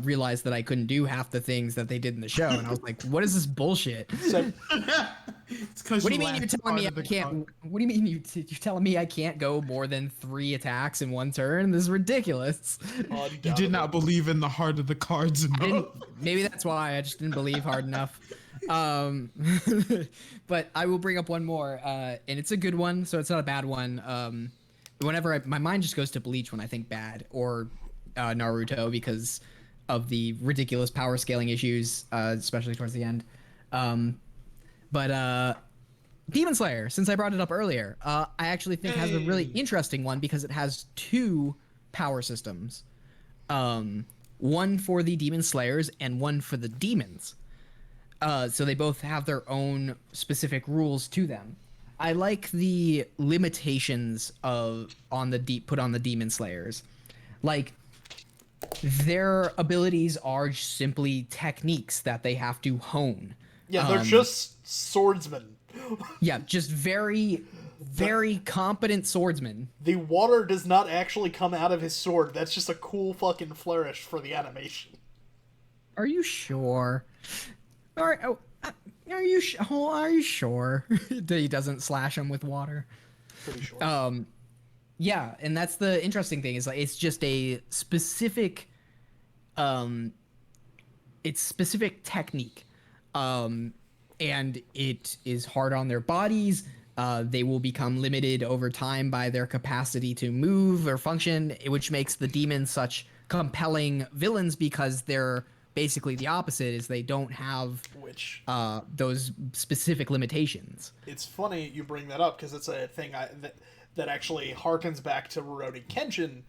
realized that I couldn't do half the things that they did in the show, and I was like, "What is this bullshit?" So, what do you mean you're telling me I can't? What do you mean you're telling me I can't go more than 3 attacks in one turn? This is ridiculous. You did not believe in the heart of the cards. Maybe that's why I just didn't believe hard enough. But I will bring up one more, and it's a good one, so it's not a bad one. Whenever my mind just goes to Bleach when I think bad, or Naruto, because of the ridiculous power scaling issues, especially towards the end. But Demon Slayer, since I brought it up earlier, I actually think has a really interesting one because it has 2 power systems. One for the Demon Slayers and one for the demons. So they both have their own specific rules to them. I like the limitations put on the Demon Slayers. Their abilities are simply techniques that they have to hone. Yeah, they're just swordsmen. Yeah, just very, very competent swordsmen. The water does not actually come out of his sword. That's just a cool fucking flourish for the animation. Are you sure? Are you sure that he doesn't slash him with water? Pretty sure. Yeah, and that's the interesting thing is it's just a specific, it's specific technique, and it is hard on their bodies. They will become limited over time by their capacity to move or function, which makes the demons such compelling villains because their basically the opposite, is they don't have Which those specific limitations. it's funny you bring that up because it's a thing that actually harkens back to Rurouni Kenshin.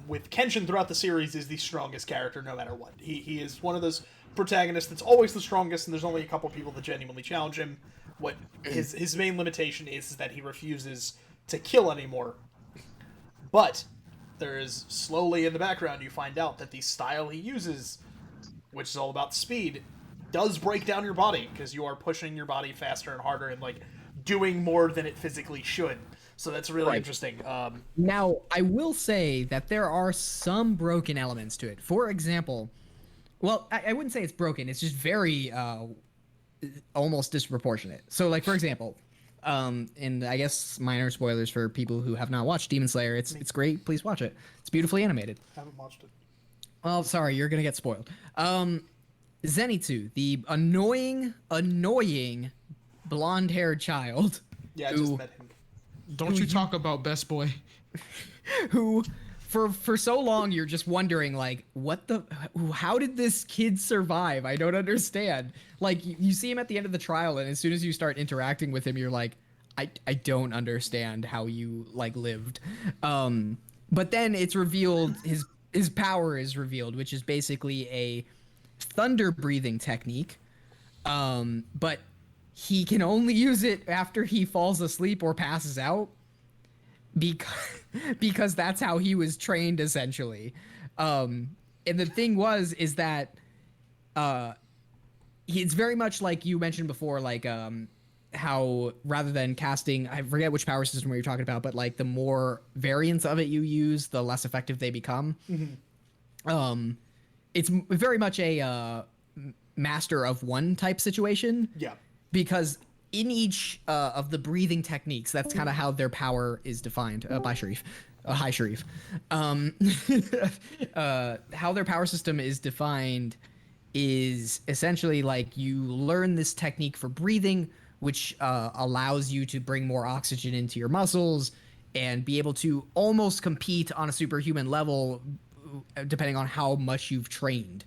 With Kenshin throughout the series is the strongest character no matter what. He is one of those protagonists that's always the strongest, and there's only a couple people that genuinely challenge him. What his main limitation is that he refuses to kill anymore. But there is, slowly in the background, you find out that the style he uses, which is all about speed, does break down your body because you are pushing your body faster and harder and like doing more than it physically should. So that's really interesting. Now, I will say that there are some broken elements to it. For example, well, I wouldn't say it's broken. It's just very almost disproportionate. So, like, for example, and I guess minor spoilers for people who have not watched Demon Slayer. It's great. Please watch it. It's beautifully animated. I haven't watched it. Well, sorry, you're gonna get spoiled. Zenitsu, the annoying blonde-haired child. Yeah, I just met him. Don't you talk about Best Boy. Who for so long you're just wondering, like, how did this kid survive? I don't understand. Like, you see him at the end of the trial, and as soon as you start interacting with him, you're like, I don't understand how you, like, lived. But then it's revealed, his power is revealed, which is basically a thunder breathing technique. But he can only use it after he falls asleep or passes out, because that's how he was trained, essentially. And the thing is that it's very much like you mentioned before, like how rather than casting, I forget which power system we were talking about, but like the more variants of it you use, the less effective they become. Mm-hmm. It's very much a master of one type situation. Yeah. Because in each of the breathing techniques, that's kind of how their power is defined by Sharif. Hi, Sharif. How their power system is defined is essentially like you learn this technique for breathing, which allows you to bring more oxygen into your muscles and be able to almost compete on a superhuman level, depending on how much you've trained.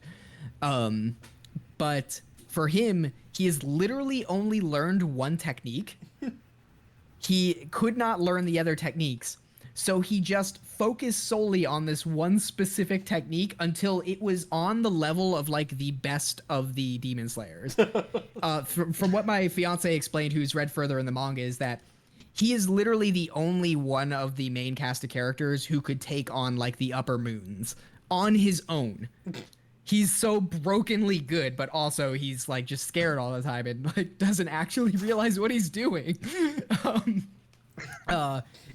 But for him, he has literally only learned one technique. He could not learn the other techniques. So he just focused solely on this one specific technique until it was on the level of like the best of the Demon Slayers. From what my fiance explained, who's read further in the manga, is that he is literally the only one of the main cast of characters who could take on like the upper moons on his own. He's so brokenly good, but also he's like just scared all the time and like doesn't actually realize what he's doing.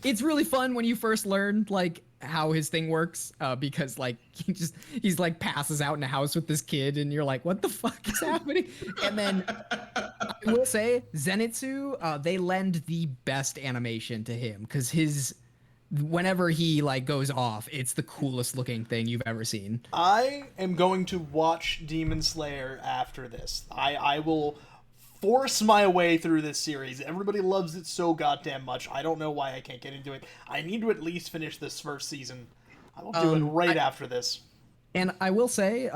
It's really fun when you first learn like how his thing works, because like he's like passes out in a house with this kid and you're like, what the fuck is happening? And then I will say Zenitsu, they lend the best animation to him because whenever he like goes off, it's the coolest looking thing you've ever seen. I am going to watch Demon Slayer after this. I will force my way through this series. Everybody loves it so goddamn much. I don't know why I can't get into it. I need to at least finish this first season. I will do it right after this. And I will say,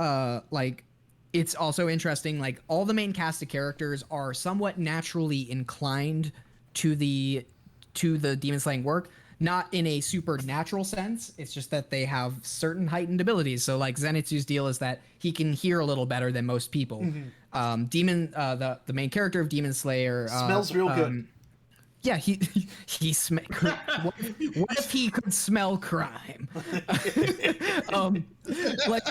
like, it's also interesting, like, all the main cast of characters are somewhat naturally inclined to the demon slaying work. Not in a supernatural sense. It's just that they have certain heightened abilities. So, like, Zenitsu's deal is that he can hear a little better than most people. Mm-hmm. The main character of Demon Slayer smells real good. Yeah, he what if he could smell crime? Like,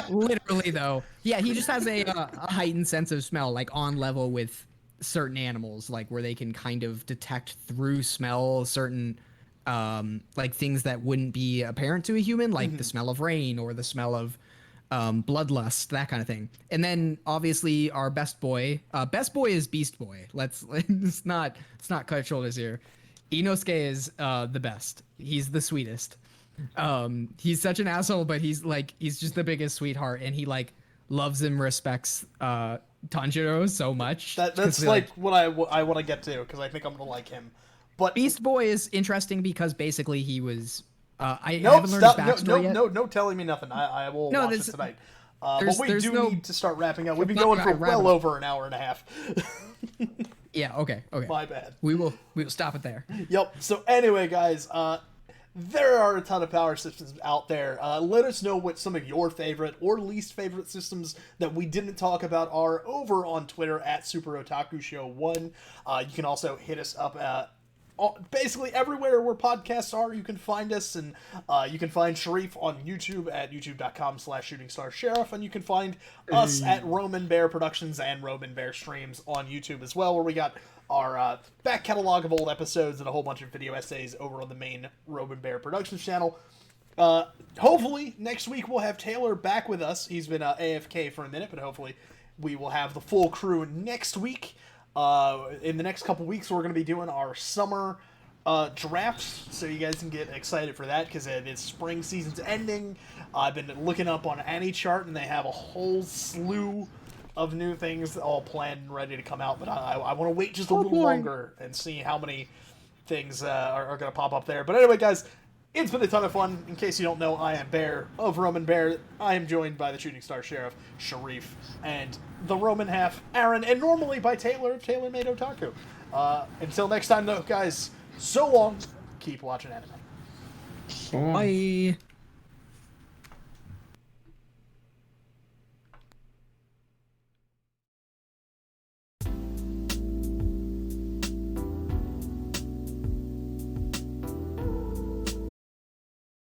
literally though. Yeah, he just has a heightened sense of smell, like on level with certain animals, like where they can kind of detect through smell certain like things that wouldn't be apparent to a human, like the smell of rain or the smell of bloodlust, that kind of thing. And then obviously our best boy is Beast Boy. Let's not cut shoulders here. Inosuke is the best. He's the sweetest. He's such an asshole, but he's just the biggest sweetheart, and he like loves and respects Tanjiro so much. That's like what I want to get to, because I think I'm gonna like him. But Beast Boy is interesting because basically he was. I haven't learned his backstory yet. No, telling me nothing. I will watch it tonight. But we there's do no- need to start wrapping up. We've been not going for wrapping well up. over an hour and a half. Yeah. Okay. Okay. My bad. We will stop it there. Yep. So anyway, guys, there are a ton of power systems out there. Let us know what some of your favorite or least favorite systems that we didn't talk about are over on Twitter at Super Otaku Show 1. You can also hit us up basically everywhere where podcasts are. You can find us, and you can find Sharif on YouTube at youtube.com/ShootingStarSheriff, and you can find us at Roman Bear Productions and Roman Bear Streams on YouTube as well, where we got our back catalog of old episodes and a whole bunch of video essays over on the main Roman Bear Productions channel. Hopefully next week we'll have Taylor back with us. He's been AFK for a minute, but hopefully we will have the full crew next week. In the next couple weeks, we're going to be doing our summer drafts, so you guys can get excited for that, because it's spring season's ending. I've been looking up on AnyChart, and they have a whole slew of new things all planned and ready to come out, but I want to wait just a little longer and see how many things are going to pop up there. But anyway, guys, it's been a ton of fun. In case you don't know, I am Bear of Roman Bear. I am joined by the Shooting Star Sheriff, Sharif, and the Roman half, Aaron, and normally by Taylor of Taylor Made Otaku. Until next time, though, guys, so long. Keep watching anime. So long. Bye.